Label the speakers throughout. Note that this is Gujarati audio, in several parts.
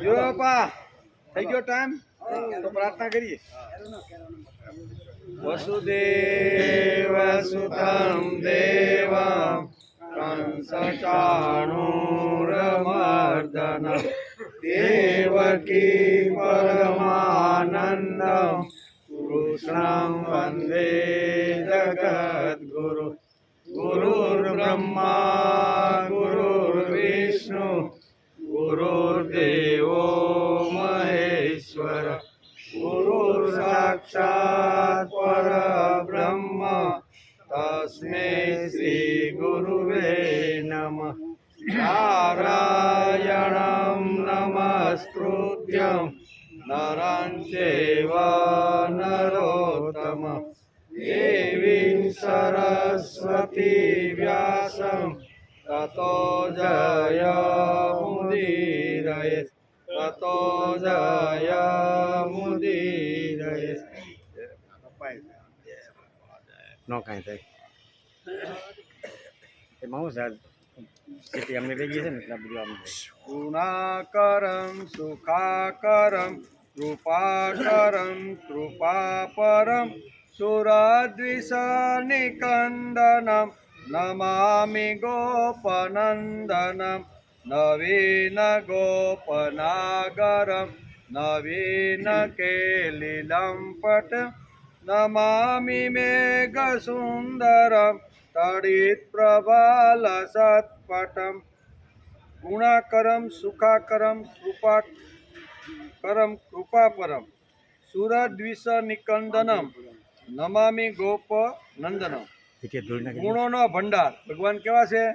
Speaker 1: જો પા થઈ ગયો ટાઈમ તો પ્રાર્થના કરીએ. વસુદેવ સુતં દેવં કંસચાણૂરમર્દન દેવકી પરમાનંદં કૃષ્ણં વંદે જગદ્ગુરુ. ગુરુર્બ્રહ્મા ગુરુર્વિષ્ણુ ગુરુર્દેવો મહેશ્વર ગુરુર સાક્ષાત પરબ્રહ્મ તસ્મૈ શ્રી ગુરુવે નમઃ. નારાયણં નમસ્કૃત્યં નરં ચૈવ નરોત્તમં દેવીં સરસ્વતી વ્યાસં તતો જયમુદીરયેત. તતો જયમુદીરયેત. નો કાંઈ થાય એમાં હું સર સ્થિતિ અમને ભેગી છે ને એટલા બધું આમ ગુણાકરમ સુખાકરમ કૃપાકરમ કૃપાપરમ સુરદ્વિષનિકંદનમ નમામિ ગોપનંદનમ નવીન ગોપનાગરમ નવીન કેલિલમ પટ નમામિ મેઘસુંદરમ તડિત પ્રભાલસત્પટમ. ગુણાકરમ સુખાકરમ કૃપાકરમ કૃપાપરમ સુરદ્વિષનિકંદનમ નમામિ ગોપનંદનમ. ગુણોનો ભંડાર ભગવાન કેવા છે?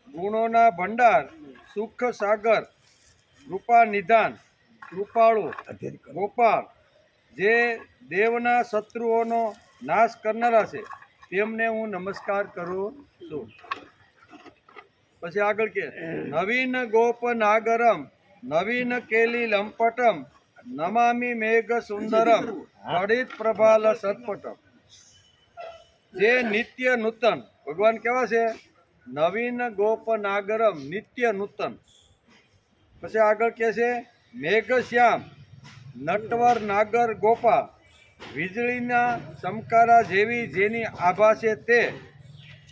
Speaker 1: ગુણોના ભંડાર, સુખ સાગર, કૃપા નિધાન, કૃપાળુ, ગોપાળ, જે દેવના શત્રુઓનો નાશ કરનારા છે તેમને હું નમસ્કાર કરું છું. પછી આગળ કે નવીન ગોપનાગરમ નવીન કેલી લંપટમ નમામિ મેઘ સુંદરમ તડિત પ્રભાલ સત્પટમ. જે નિત્ય નૂતન ભગવાન કેવા છે? નવીન ગોપનાગરમ નિત્ય નૂતન. પછી આગળ કે છે મેઘ શ્યામ નટવર નાગર ગોપા વીજળીના ચમકારા જેવી જેની આભા છે તે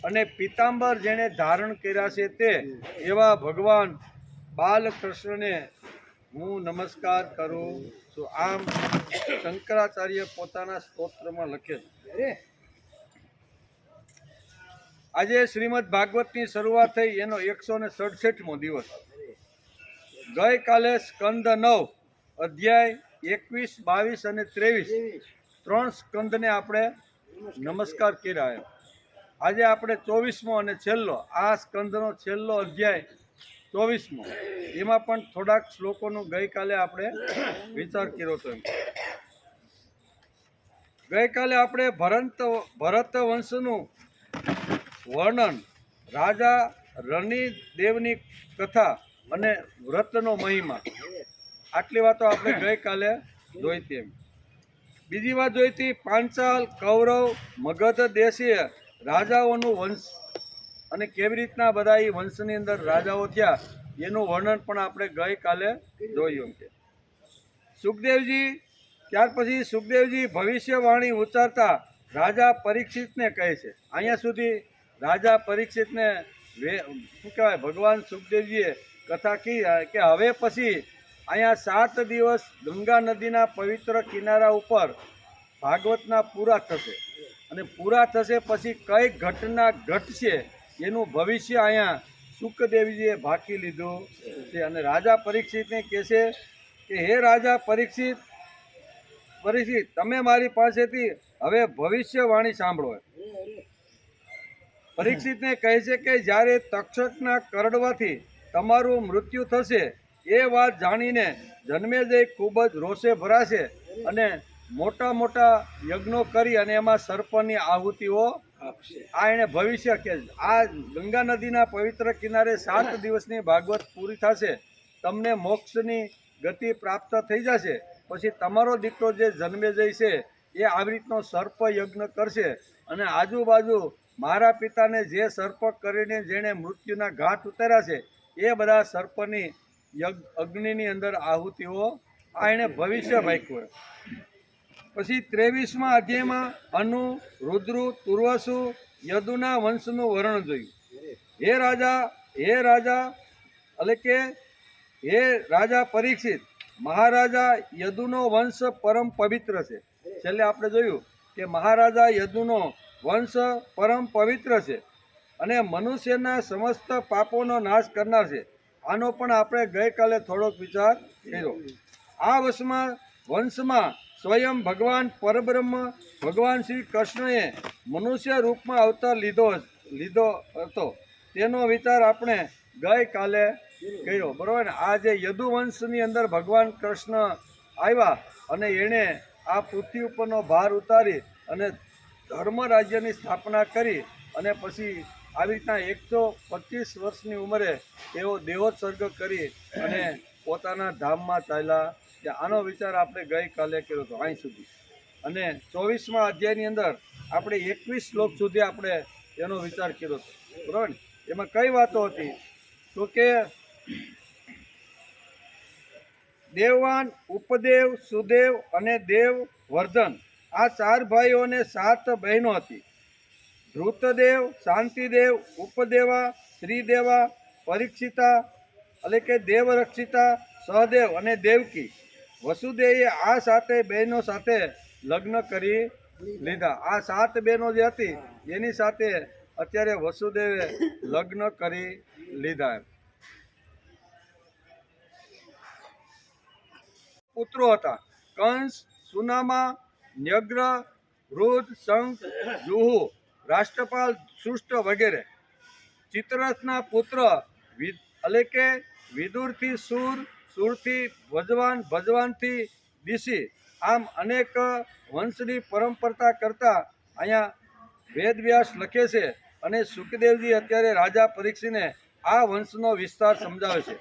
Speaker 1: અને પિતાંબર જેણે ધારણ કર્યા છે તે એવા ભગવાન બાલકૃષ્ણને હું નમસ્કાર કરું છું. આમ શંકરાચાર્ય પોતાના સ્તોત્રમાં લખે છે. આજે શ્રીમદ ભાગવતની શરૂઆત થઈ એનો 167મો દિવસ. ગઈકાલે સ્કંદ 9 અધ્યાય 21, 22 અને 23 ત્રણ સ્કંદને આપણે નમસ્કાર કર્યા. આજે આપણે 24મો અને છેલ્લો આ સ્કંદનો છેલ્લો અધ્યાય 24મો એમાં પણ થોડાક શ્લોકોનું ગઈકાલે આપણે વિચાર કર્યો હતો. ગઈકાલે આપણે ભરત વંશનું વર્ણન, રાજા રણિદેવની કથા અને વ્રતનો મહિમા આટલી વાતો આપણે ગઈકાલે જોઈ હતી. બીજી વાત જોઈ હતી પાંચાલ, કૌરવ, મગધ દેશીય રાજાઓનું વંશ અને કેવી રીતના બધા એ વંશની અંદર રાજાઓ થયા એનું વર્ણન પણ આપણે ગઈકાલે જોયું છે. સુખદેવજી ત્યાર પછી સુખદેવજી ભવિષ્યવાણી ઉચ્ચારતા રાજા પરીક્ષિતને કહે છે. અહીંયા સુધી રાજા પરીક્ષિતને શું કહેવાય ભગવાન સુખદેવજીએ કથા કહી કે હવે પછી અહીંયા 7 દિવસ ગંગા નદીના પવિત્ર કિનારા ઉપર ભાગવતના પૂરા થશે અને પૂરા થશે પછી કઈ ઘટના ઘટશે એનું ભવિષ્ય અહીંયા સુખદેવજીએ ભાકી લીધું છે. અને રાજા પરીક્ષિતને કહે છે કે હે રાજા પરીક્ષિત તમે મારી પાસેથી હવે ભવિષ્યવાણી સાંભળો. પરીક્ષિતને કહે છે કે જ્યારે તક્ષકના કરડવાથી તમારું મૃત્યુ થશે એ વાત જાણીને જન્મેજય ખૂબ જ રોષે ભરાશે અને મોટા મોટા યજ્ઞો કરી અને એમાં સર્પની આહુતિઓ આપશે. આ એને ભવિષ્ય કહે છે. આ ગંગા નદીના પવિત્ર કિનારે 7 દિવસની ભાગવત પૂરી થશે, તમને મોક્ષની ગતિ પ્રાપ્ત થઈ જશે. પછી તમારો દીકરો જે જન્મેજય છે એ આવી રીતનો સર્પ યજ્ઞ કરશે અને આજુબાજુ મારા પિતાને જે સર્પ કરીને જેણે મૃત્યુના ઘાટ ઉતાર્યા છે એ બધા સર્પની અગ્નિની અંદર આહુતિઓ આ એણે ભવિષ્ય ભાગ્યું. પછી 23મા અધ્યાયમાં અનુ, રુદ્રુ, તુર્વાસુ, યદુના વંશનું વર્ણન જોયું. હે રાજા એટલે કે હે રાજા પરીક્ષિત, મહારાજા યદુનો વંશ પરમ પવિત્ર છે. છેલ્લે આપણે જોયું કે મહારાજા યદુનો વંશ પરમ પવિત્ર છે અને મનુષ્યના સમસ્ત પાપોનો નાશ કરનાર છે. આનો પણ આપણે ગઈકાલે થોડોક વિચાર કર્યો. આ વંશમાં સ્વયં ભગવાન પરબ્રહ્મ ભગવાન શ્રી કૃષ્ણએ મનુષ્ય રૂપમાં અવતાર લીધો હતો. તેનો વિચાર આપણે ગઈકાલે કર્યો, બરાબર ને. આ જે યદુવંશની અંદર ભગવાન કૃષ્ણ આવ્યા અને એણે આ પૃથ્વી ઉપરનો ભાર ઉતારી અને ધર્મ રાજ્યની સ્થાપના કરી અને પછી આવી રીતના 125 વર્ષની ઉંમરે તેઓ દેહોત્સર્ગ કરી અને પોતાના ધામમાં ચાલ્યા. આનો વિચાર આપણે ગઈકાલે કર્યો હતો અહીં સુધી. અને 24મા અધ્યાયની અંદર આપણે 21 શ્લોક સુધી આપણે એનો વિચાર કર્યો હતો, બરાબર ને. એમાં કઈ વાતો હતી તો કે દેવવાન, ઉપદેવ, સુદેવ અને દેવવર્ધન આ 4 ભાઈઓ અને 7 બહેનો હતી. ધૃતદેવ, શાંતિદેવ, ઉપદેવા, શ્રીદેવા, પરીક્ષિતા એટલે કે દેવરક્ષિતા, સહદેવ અને દેવકી. વસુદેવે આ 7 બહેનો સાથે લગ્ન કરી લીધા. આ 7 બહેનો જે હતી એની સાથે અત્યારે વસુદેવે લગ્ન કરી લીધા. પુત્રો હતા કંસ, સુનામા, ન્યગ્ર, વૃદ્ધ, શંખ, જુહુ, રાષ્ટ્રપાલ, સુષ્ટ વગેરે. ચિત્રરથના પુત્ર એટલે કે વિદુરથી સુર, સુરથી ભજવાન, ભજવાનથી દિશી. આમ અનેક વંશની પરંપરા કરતા અહીંયા વેદવ્યાસ લખે છે અને સુખદેવજી અત્યારે રાજા પરીક્ષિતને આ વંશનો વિસ્તાર સમજાવે છે.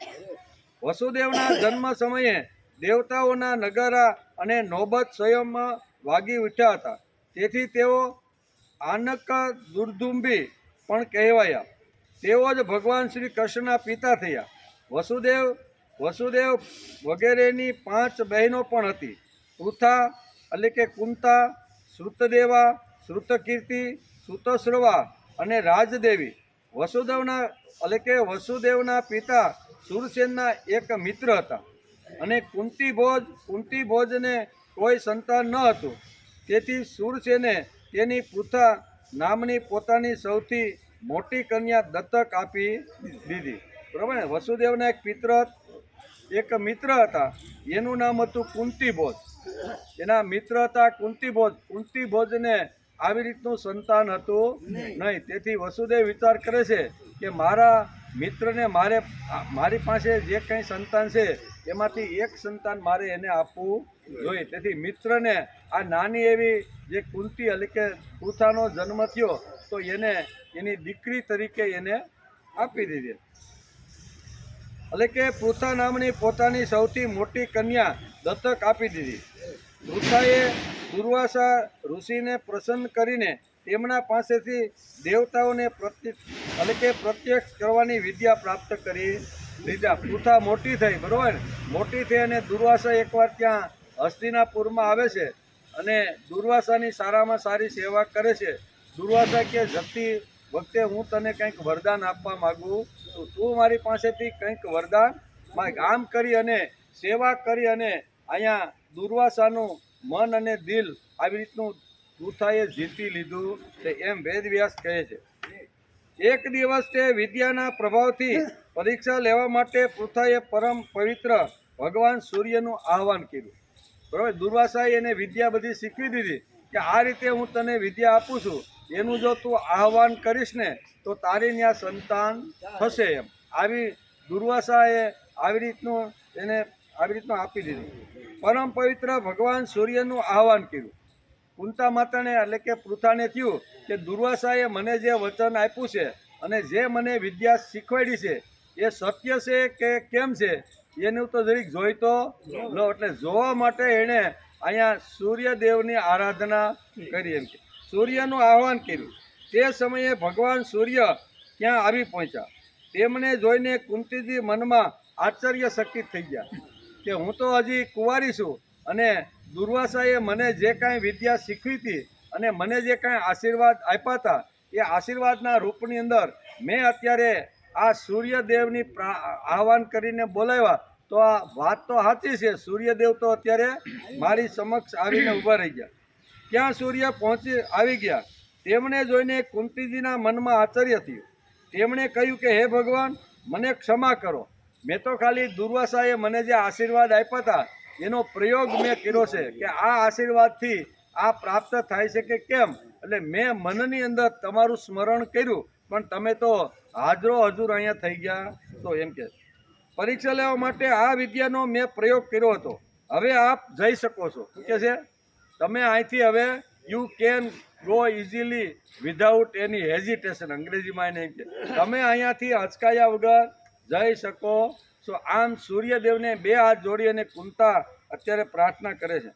Speaker 1: વસુદેવના જન્મ સમયે દેવતાઓના નગારા અને નોબત સ્વયંમાં વાગી ઉઠ્યા હતા. તેથી તેઓ આનક દુર્દુંબી પણ કહેવાયા. તેઓ જ ભગવાન શ્રી કૃષ્ણના પિતા થયા. વસુદેવ વગેરેની 5 બહેનો પણ હતી. પૃથા એટલે કે કુંતા, શ્રુતદેવા, શ્રુતકીર્તિ, સુતશ્રવા અને રાજદેવી. વસુદેવના પિતા સુરસેનના એક મિત્ર હતા અને કુંતીભોજને કોઈ સંતાન ન હતું. તેથી સુરસેને તેની પૃથા નામની પોતાની સૌથી મોટી કન્યા દત્તક આપી દીધી, બરાબર ને. વસુદેવના એક મિત્ર હતા, એનું નામ હતું કુંતીભોજ. એના મિત્ર હતા કુંતીભોજને આવી રીતનું સંતાન હતું નહીં. તેથી વસુદેવ વિચાર કરે છે કે મારા મિત્રને મારી પાસે જે કંઈ સંતાન છે એમાંથી એક સંતાન મારે એને આપવું જોઈએ. તેથી મિત્રને આ નાની એવી જે કુંતી એટલે કે પૃથાનો જન્મ થયો તો એને એની દીકરી તરીકે એને આપી દીધી. એટલે કે પૃથા નામની પોતાની સૌથી મોટી કન્યા દત્તક આપી દીધી. પૃથાએ દુર્વાસા ઋષિને પ્રસન્ન કરીને તેમના પાસેથી દેવતાઓને પ્રત્યક્ષ કરવાની વિદ્યા પ્રાપ્ત કરી લીધા. પૃથા મોટી થઈ, બરાબર. મોટી થઈ અને દુર્વાસા એકવાર ત્યાં હસ્તિનાપુરમાં આવે છે અને દુર્વાસાની સારામાં સારી સેવા કરે છે. દુર્વાસા કે જતી વખતે હું તને કંઈક વરદાન આપવા માગું છું, તું મારી પાસેથી કંઈક વરદાન માગ. આમ કરી અને સેવા કરી અને અહીંયા દુર્વાસાનું મન અને દિલ આવી રીતનું પૃથાએ જીતી લીધું છે એમ વેદવ્યાસ કહે છે. એક દિવસ તે વિદ્યાના પ્રભાવથી પરીક્ષા લેવા માટે પૃથાએ પરમ પવિત્ર ભગવાન સૂર્યનું આહ્વાન કર્યું, બરાબર. દુર્વાસાએ એને વિદ્યા બધી શીખવી દીધી કે આ રીતે હું તને વિદ્યા આપું છું, એનું જો તું આહ્વાન કરીશ ને તો તારી ત્યાં સંતાન થશે એમ. આવી દુર્વાસાએ આવી રીતનું આપી દીધું. પરમ પવિત્ર ભગવાન સૂર્યનું આહ્વાન કર્યું. કુંતા માતાને એટલે કે પૃથાને થયું કે દુર્વાસાએ મને જે વચન આપ્યું છે અને જે મને વિદ્યા શીખવાડી છે એ સત્ય છે કે કેમ છે એનું તો જરીક જોઈતો લો. એટલે જોવા માટે એણે અહીંયા સૂર્યદેવની આરાધના કરી એમ કે સૂર્યનું આહ્વાન કર્યું. તે સમયે ભગવાન સૂર્ય ત્યાં આવી પહોંચ્યા. તેમને જોઈને કુંતીજી મનમાં આશ્ચર્યચકિત થઈ ગયા કે હું તો હજી કુંવારી છું અને દુર્વાસાએ મને જે કાંઈ વિદ્યા શીખવી હતી અને મને જે કાંઈ આશીર્વાદ આપ્યા હતા એ આશીર્વાદના રૂપની અંદર મેં અત્યારે આ સૂર્યદેવની આહવાન કરીને બોલાવ્યા. તો આ વાત તો સાચી છે, સૂર્યદેવ તો અત્યારે મારી સમક્ષ આવીને ઊભા રહી ગયા. ક્યાં સૂર્ય આવી ગયા. તેમણે જોઈને કુંતીજીના મનમાં આશ્ચર્ય થયું. તેમણે કહ્યું કે હે ભગવાન, મને ક્ષમા કરો. મેં તો ખાલી દુર્વાસાએ મને જે આશીર્વાદ આપ્યા હતા એનો પ્રયોગ મેં કર્યો છે કે આ આશીર્વાદથી આ પ્રાપ્ત થાય છે કે કેમ. એટલે મેં મનની અંદર તમારું સ્મરણ કર્યું પણ તમે તો હાજરો હજુર અહીંયા થઈ ગયા. તો એમ કે પરીક્ષા લેવા માટે આ વિદ્યાનો મેં પ્રયોગ કર્યો હતો. હવે આપ જઈ શકો છો. શું કહે છે? તમે અહીંથી હવે you can go easily without any hesitation. અંગ્રેજીમાં એને એમ કે તમે અહીંયાથી હચકાયા વગર જઈ શકો છો. આમ સૂર્યદેવને બે હાથ જોડી અને કુંતા અત્યારે પ્રાર્થના કરે છે.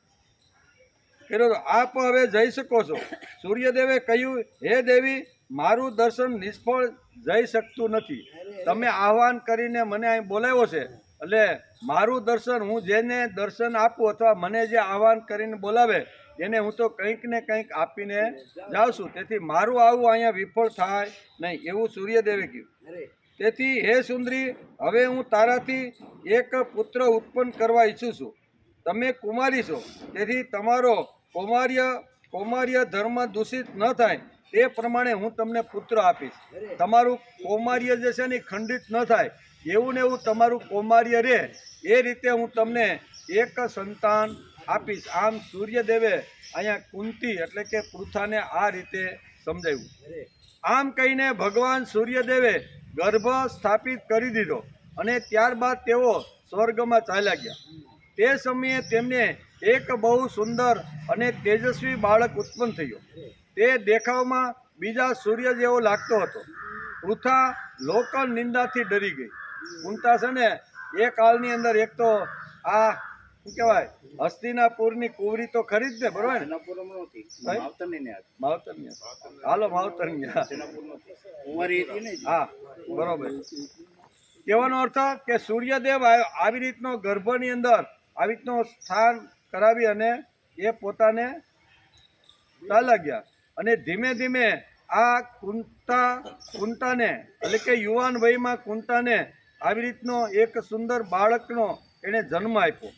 Speaker 1: આપ હવે જઈ શકો છો. સૂર્યદેવે કહ્યું, હે દેવી, મારું દર્શન નિષ્ફળ જઈ શકતું નથી. તમે આહવાન કરીને મને અહીં બોલાવ્યો છે એટલે મારું દર્શન, હું જેને દર્શન આપું અથવા મને જે આહવાન કરીને બોલાવે એને હું તો કંઈક ને કંઈક આપીને જાઉં છું. તેથી મારું આવું અહીંયા વિફળ થાય નહીં એવું સૂર્યદેવે કહ્યું. તેથી હે સુંદરી, હવે હું તારાથી એક પુત્ર ઉત્પન્ન કરવા ઈચ્છું છું. તમે કુમારી છો તેથી તમારો કૌમાર્ય ધર્મ દૂષિત ન થાય તે પ્રમાણે હું તમને પુત્ર આપીશ. તમારું કૌમાર્ય જે છે ને ખંડિત ન થાય એવું ને એવું તમારું કૌમાર્ય રહે એ રીતે હું તમને એક સંતાન આપીશ. આમ સૂર્યદેવે અહીંયા કુંતી એટલે કે પૃથાને આ રીતે સમજાવ્યું. આમ કહીને ભગવાન સૂર્યદેવે ગર્ભ સ્થાપિત કરી દીધો અને ત્યારબાદ તેઓ સ્વર્ગમાં ચાલ્યા ગયા. તે સમયે તેમને એક બહુ સુંદર અને તેજસ્વી બાળક ઉત્પન્ન થયો. તે દેખાવમાં બીજા સૂર્ય જેવો લાગતો હતો. પૃથા લોક નિંદાથી ડરી ગઈ. કુંતા છે ને એ કાળની અંદર એક તો આ શું કહેવાય હસ્તિનાપુરની કુંવરી તો ખરી જ ને, બરોબર ને? માવતરની હાલો માવતરની હા બરોબર. કહેવાનો અર્થ કે સૂર્યદેવ આવી રીતનો ગર્ભની અંદર આવી રીતનો સ્થાન કરાવી અને એ પોતાને ચાલ્યા ગયા. અને ધીમે ધીમે આ કુંતાને એટલે કે યુવાન વયમાં કુંતાને આવી રીતનો એક સુંદર બાળકનો એણે જન્મ આપ્યો.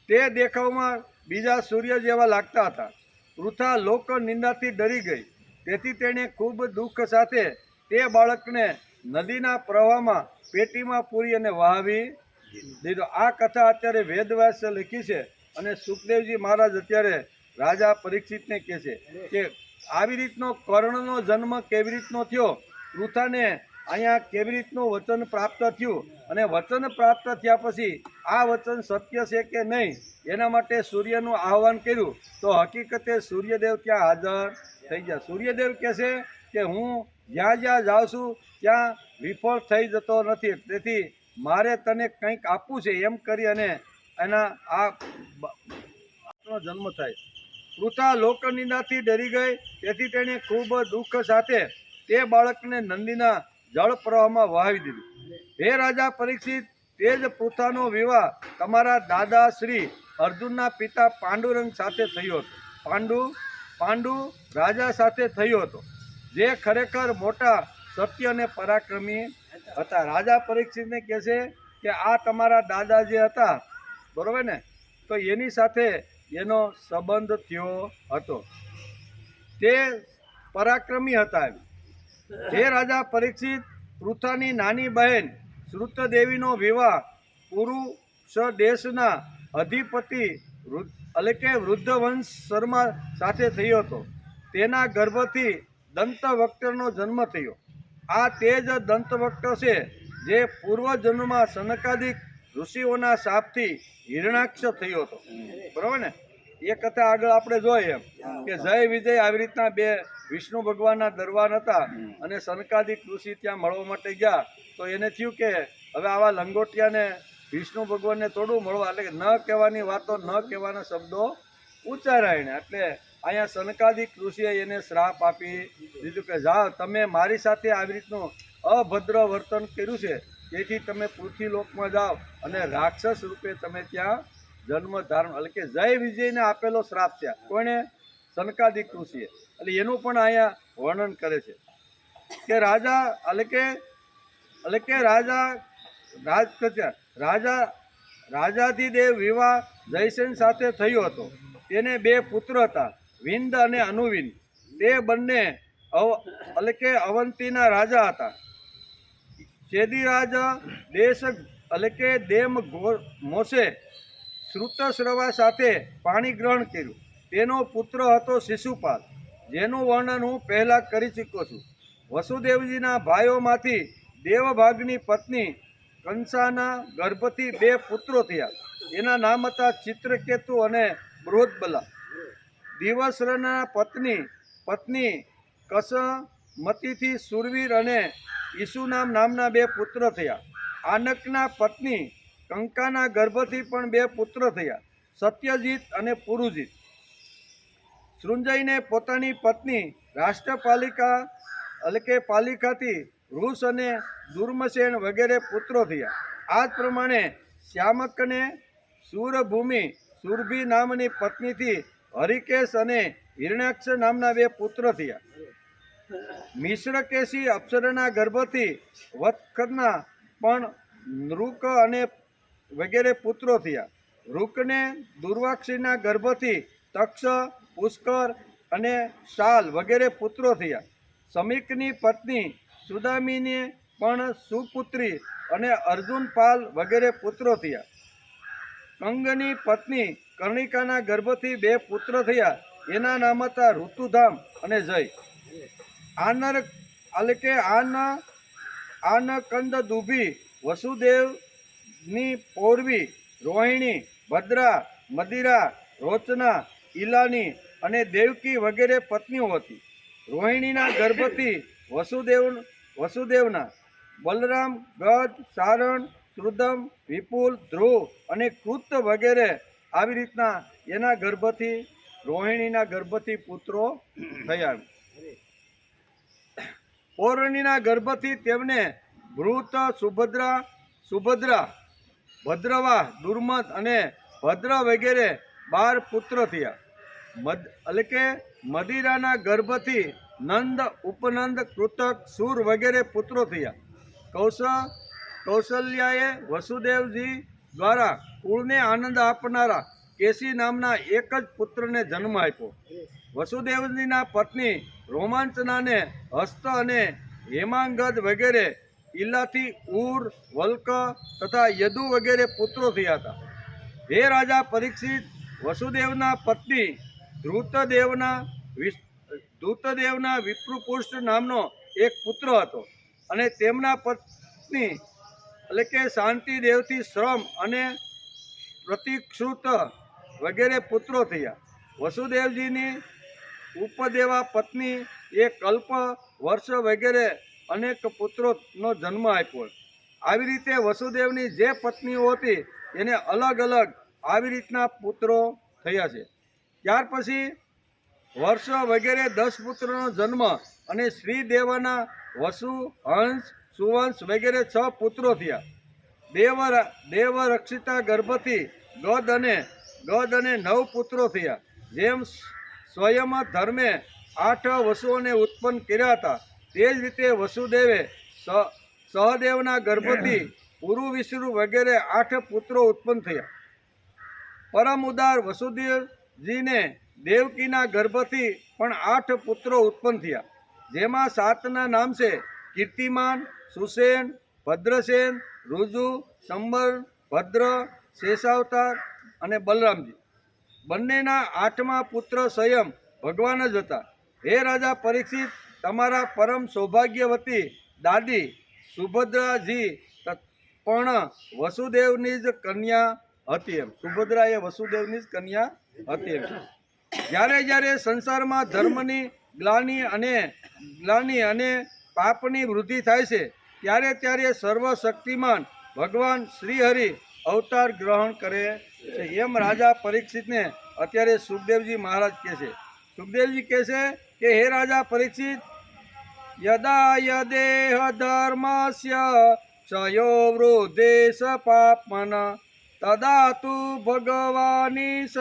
Speaker 1: તે દેખાવમાં બીજા સૂર્ય જેવા લાગતા હતા. પૃથા લોક નિંદાથી ડરી ગઈ. તેથી તેણે ખૂબ દુઃખ સાથે તે બાળકને નદીના પ્રવાહમાં પેટીમાં પૂરી અને વહાવી દીધો. આ કથા અત્યારે વેદવ્યાસે લખી છે અને સુખદેવજી મહારાજ અત્યારે રાજા પરીક્ષિતને કહે છે કે આવી રીતનો કર્ણનો જન્મ કેવી રીતનો થયો, પૃથાને અહીંયા કેવી રીતનું વચન પ્રાપ્ત થયું અને વચન પ્રાપ્ત થયા પછી આ વચન સત્ય છે કે નહીં એના માટે સૂર્યનું આહવાન કર્યું. તો હકીકતે સૂર્યદેવ ત્યાં હાજર થઈ ગયા. સૂર્યદેવ કહે છે કે હું જ્યાં જ્યાં જાઉં છું ત્યાં વિફળ થઈ જતો નથી, તેથી મારે તને કંઈક આપવું છે એમ કરી અને એના આ જન્મ થાય. પૃથા લોકનિંદાથી ડરી ગઈ. તેથી તેણે ખૂબ દુઃખ સાથે તે બાળકને નંદીના જળ પ્રવાહમાં વહાવી દીધું. હે રાજા પરીક્ષિત, તે જ પૃથાનો વિવાહ તમારા દાદા શ્રી અર્જુનના પિતા પાંડુરંગ સાથે થયો હતો. પાંડુ રાજા સાથે થયો હતો, જે ખરેખર મોટા સત્ય અને પરાક્રમી હતા. રાજા પરીક્ષિતને કહે છે કે આ તમારા દાદા જે હતા બરોબર ને, તો એની સાથે એનો સંબંધ થયો હતો. તે પરાક્રમી હતા. હે રાજા પરીક્ષિત, પૃથાની નાની બહેન શ્રુતદેવીનો વિવાહ પુરુષ દેશના અધિપતિ એટલે કે વૃદ્ધવંશ શર્મા સાથે થયો હતો. તેના ગર્ભથી દંતવક્તનો જન્મ થયો. આ તે જ દંતવક્ત છે જે પૂર્વજન્મમાં સનકાદિક ઋષિઓના શાપથી હિરણાક્ષ થયો હતો. બરાબર ને? એ કથા આગળ આપણે જોઈએ એમ કે જય વિજય આવી રીતના બે વિષ્ણુ ભગવાનના દરબાર હતા અને સનકાદિક ઋષિ ત્યાં મળવા માટે ગયા. તો એને થયું કે હવે આવા લંગોટિયાને વિષ્ણુ ભગવાનને થોડું મળવા, એટલે કે ન કહેવાની વાતો ન કહેવાના શબ્દો ઉચ્ચારાય ને. એટલે અહીંયા સનકાદિક ઋષિએ એને શ્રાપ આપી દીધું કે જાઓ, તમે મારી સાથે આવી રીતનું અભદ્ર વર્તન કર્યું છે તેથી તમે પૃથ્વી લોકમાં જાઓ અને રાક્ષસ રૂપે તમે ત્યાં જન્મ ધારણ એટલે કે જય વિજયને આપેલો શ્રાપ છે. કોણે? સનકાદિક ઋષિએ. એટલે એનું પણ અહીંયા વર્ણન કરે છે કે રાજા એટલે કે રાજાધિદેવ વિવાહ જયસેન સાથે થયો હતો. તેને 2 પુત્ર હતા, વિંદ અને અનુવિંદ. તે બંને એટલે કે અવંતીના રાજા હતા. ચેદીરાજ દેશ એટલે કે દેમ મોસે શ્રુતશ્રવા સાથે પાણી ગ્રહણ કર્યું. તેનો પુત્ર હતો શિશુપાલ, જેનું વર્ણન હું પહેલાં કરી ચૂક્યો છું. વસુદેવજીના ભાઈઓમાંથી દેવભાગની પત્ની કંસાના ગર્ભથી 2 પુત્રો થયા. એના નામ હતા ચિત્રકેતુ અને બૃહદબલા. દિવસરના પત્ની કસમતીથી સુરવીર અને ઈસુનામ નામના 2 પુત્ર થયા. આનકના પત્ની કંકાના ગર્ભથી પણ 2 પુત્ર થયા, સત્યજીત અને પુરુજીત. સૃંજયને પોતાની પત્ની રાષ્ટ્રપાલિકા એટલે કે પાલિકાથી વૃષ અને દુર્મસેન વગેરે પુત્રો થયા. આ જ પ્રમાણે શ્યામકને સુરભી નામની પત્નીથી હરિકેશ અને હિરણ્યાક્ષ નામના 2 પુત્ર થયા. મિશ્રકેશી અપ્સરાના ગર્ભથી વત્કના પણ નૃક અને વગેરે પુત્રો થયા. ઋકને દુર્વાક્ષીના ગર્ભથી તક્ષ, પુષ્કર અને શાલ વગેરે પુત્રો થયા. સમીકની પત્ની સુદામીને પણ સુપુત્રી અને અર્જુન, પાલ વગેરે પુત્રો થયા. કંગની પત્ની કર્ણિકાના ગર્ભથી 2 પુત્ર થયા. એના નામ હતા ઋતુધામ અને જય. આનકંદ દુભી વસુદેવની પૌરવી રોહિણી, ભદ્રા, મદિરા, રોચના, ઈલાની અને દેવકી વગેરે પત્નીઓ હતી. રોહિણીના ગર્ભથી વસુદેવના બલરામ, ગદ, સારણ, શ્રુધમ, વિપુલ, ધ્રુવ અને કૃત વગેરે આવી રીતના એના ગર્ભથી રોહિણીના ગર્ભથી પુત્રો થયા. પૌર્ણિના ગર્ભથી તેમને ભૃત, સુભદ્રા, ભદ્રવા, દુર્મદ અને ભદ્ર વગેરે 12 પુત્ર થયા. એટલે કે મદિરાના ગર્ભથી નંદ, ઉપનંદ, કૃતક, સુર વગેરે પુત્રો થયા. કૌશલ્યાએ વસુદેવજી દ્વારા કુળને આનંદ આપનારા કેસી નામના એક જ પુત્રને જન્મ આપ્યો. વસુદેવજીના પત્ની રોમાંચનાને હસ્ત અને હેમાંગદ વગેરે ઈલાથી ઉર, વલ્ક તથા યદુ વગેરે પુત્રો થયા હતા. હે રાજા પરીક્ષિત, વસુદેવના પત્ની ધૃતદેવના વિપ્રુપુષ્ટ નામનો એક પુત્ર હતો અને તેમના પત્ની એટલે કે શાંતિદેવથી શ્રમ અને પ્રતિક્ષુત વગેરે પુત્રો થયા. વસુદેવજીની ઉપદેવા પત્ની એ કલ્પ, વર્ષ વગેરે અનેક પુત્રોનો જન્મ આપ્યો. આવી રીતે વસુદેવની જે પત્નીઓ હતી એને અલગ અલગ આવી રીતના પુત્રો થયા છે. ત્યાર પછી વર્ષ વગેરે 10 પુત્રોનો જન્મ અને શ્રીદેવના વસુ, હંસ, સુવંશ વગેરે 6 પુત્રો થયા. દેવરક્ષિતા ગર્ભથી ગદ અને 9 પુત્રો થયા. જેમ સ્વયં ધર્મે 8 વસુઓને ઉત્પન્ન કર્યા હતા, તે જ રીતે વસુદેવે સહદેવના ગર્ભથી પુરુ, વિષ્ણુ વગેરે 8 પુત્રો ઉત્પન્ન થયા. પરમ ઉદાર વસુદેવજીને દેવકીના ગર્ભથી પણ 8 પુત્રો ઉત્પન્ન થયા. જેમાં 7ના નામ છે કીર્તિમાન, સુસેન, ભદ્રસેન, ઋજુ, સંબર, ભદ્ર, શેષાવતાર અને બલરામજી. બંનેના 8મા પુત્ર સ્વયં ભગવાન જ હતા. હે રાજા પરીક્ષિત, તમારા પરમ સૌભાગ્યવતી દાદી સુભદ્રાજી પણ વસુદેવની જ કન્યા હતી. એમ સુભદ્રા એ વસુદેવની જ કન્યા હતી. એમ જ્યારે સંસારમાં ધર્મની ગ્લાનિ અને પાપની વૃદ્ધિ થાય છે, ત્યારે સર્વશક્તિમાન ભગવાન શ્રીહરિ અવતાર ગ્રહણ કરે છે. એમ રાજા પરીક્ષિતને અત્યારે સુખદેવજી મહારાજ કહે છે. સુખદેવજી કહે છે કે હે રાજા પરીક્ષિત, યદા યદેહ ધર્મસ્ય ક્ષયો વૃદ્ધેશ પાપમન તદા તુ ભગવાની સ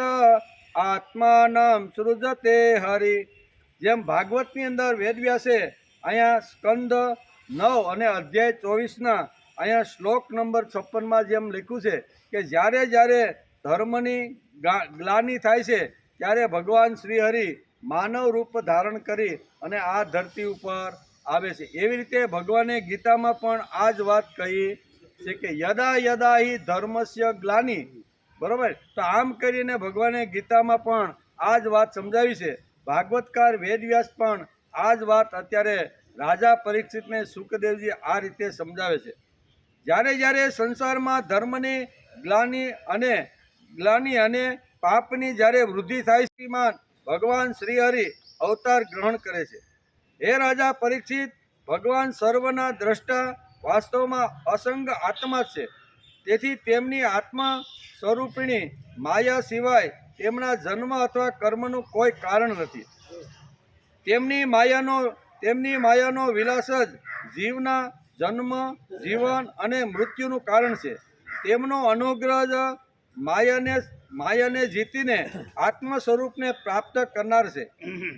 Speaker 1: આત્માનમ સૃજતે હરિ. જેમ ભાગવતની અંદર વેદવ્યાસે અહીંયા સ્કંદ 9 અને અધ્યાય 24ના અહીંયા શ્લોક નંબર 56માં જેમ લખ્યું છે કે જ્યારે જ્યારે ધર્મની ગ્લાનિ થાય છે ત્યારે ભગવાન શ્રી હરિ માનવ રૂપ ધારણ કરી અને આ ધરતી ઉપર આવે છે. એવી રીતે ભગવાને ગીતામાં પણ આ જ વાત કહી છે કે યદા યદા હિ ધર્મસ્ય ગ્લાનિ. બરાબર, તો આમ કરીને ભગવાને ગીતામાં પણ આ જ વાત સમજાવી છે. ભાગવતકાર વેદવ્યાસ પણ આ જ વાત અત્યારે રાજા પરીક્ષિતને સુખદેવજી આ રીતે સમજાવે છે. જ્યારે જ્યારે સંસારમાં ધર્મની ગ્લાનિ અને પાપની જ્યારે વૃદ્ધિ થાય છે, ભગવાન શ્રી હરિ અવતાર ગ્રહણ કરે છે. હે રાજા પરીક્ષિત, ભગવાન સર્વના દ્રષ્ટા વાસ્તવમાં અસંગ આત્મા છે. તેથી તેમની આત્મા સ્વરૂપિણી માયા સિવાય તેમના જન્મ અથવા કર્મનું કોઈ કારણ નથી. તેમની માયાનો વિલાસ જ જીવના જન્મ, જીવન અને મૃત્યુનું કારણ છે. તેમનો અનુગ્રહ જ માયાને જીતીને આત્મ સ્વરૂપને પ્રાપ્ત કરનાર છે.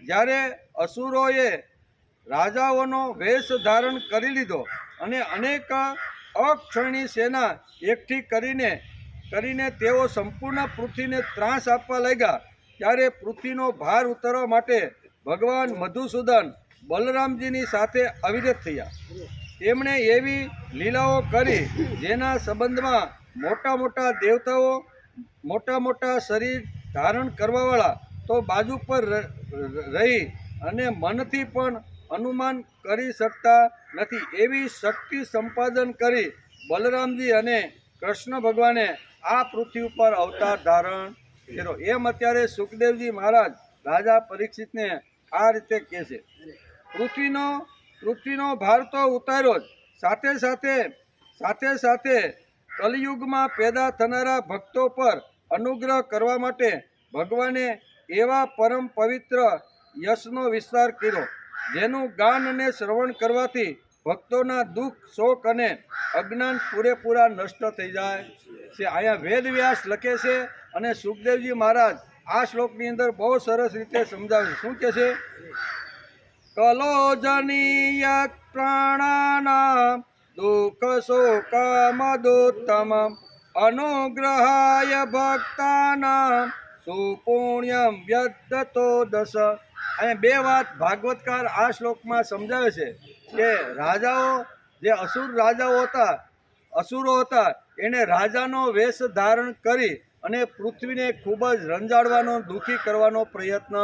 Speaker 1: જ્યારે અસુરોએ રાજાઓનો વેશ ધારણ કરી લીધો અને અનેક અક્ષરણી સેના એકઠી કરીને તેઓ સંપૂર્ણ પૃથ્વીને ત્રાસ આપવા લાગ્યા, ત્યારે પૃથ્વીનો ભાર ઉતારવા માટે ભગવાન મધુસૂદન બલરામજીની સાથે અવિરત થયા. તેમણે એવી લીલાઓ કરી જેના સંબંધમાં મોટા મોટા દેવતાઓ, મોટા મોટા શરીર ધારણ કરવાવાળા તો બાજુ પર રહી અને મનથી પણ અનુમાન કરી શકતા નથી. એવી શક્તિ સંપાદન કરી બલરામજી અને કૃષ્ણ ભગવાને આ પૃથ્વી ઉપર અવતાર ધારણ કર્યો. એમ અત્યારે સુખદેવજી મહારાજ રાજા પરીક્ષિતને આ રીતે કહે છે. પૃથ્વીનો ભાર તો ઉતાર્યો જ, સાથે સાથે કલિયુગમાં પેદા થનારા ભક્તો પર અનુગ્રહ કરવા માટે ભગવાને એવા પરમ પવિત્ર યશનો વિસ્તાર કર્યો જેનું ગાન અને શ્રવણ કરવાથી ભક્તોના દુઃખ, શોક અને અજ્ઞાન પૂરેપૂરા નષ્ટ થઈ જાય છે. અહીંયા વેદવ્યાસ લખે છે અને સુખદેવજી મહારાજ આ શ્લોકની અંદર બહુ સરસ રીતે સમજાવે છે. શું કહે છે? કલોજનીયત પ્રાણાનામ દુઃખ શોકમદુત્તમ અનુગ્રહાય ભક્તાનામ સુપુણ્યમ વ્યદતો દશ. અહીંયા બે વાત ભાગવતકાર આ શ્લોકમાં સમજાવે છે કે રાજાઓ, જે અસુરો હતા એણે રાજાનો વેશ ધારણ કરી અને પૃથ્વીને ખૂબ જ રંજાડવાનો, દુઃખી કરવાનો પ્રયત્ન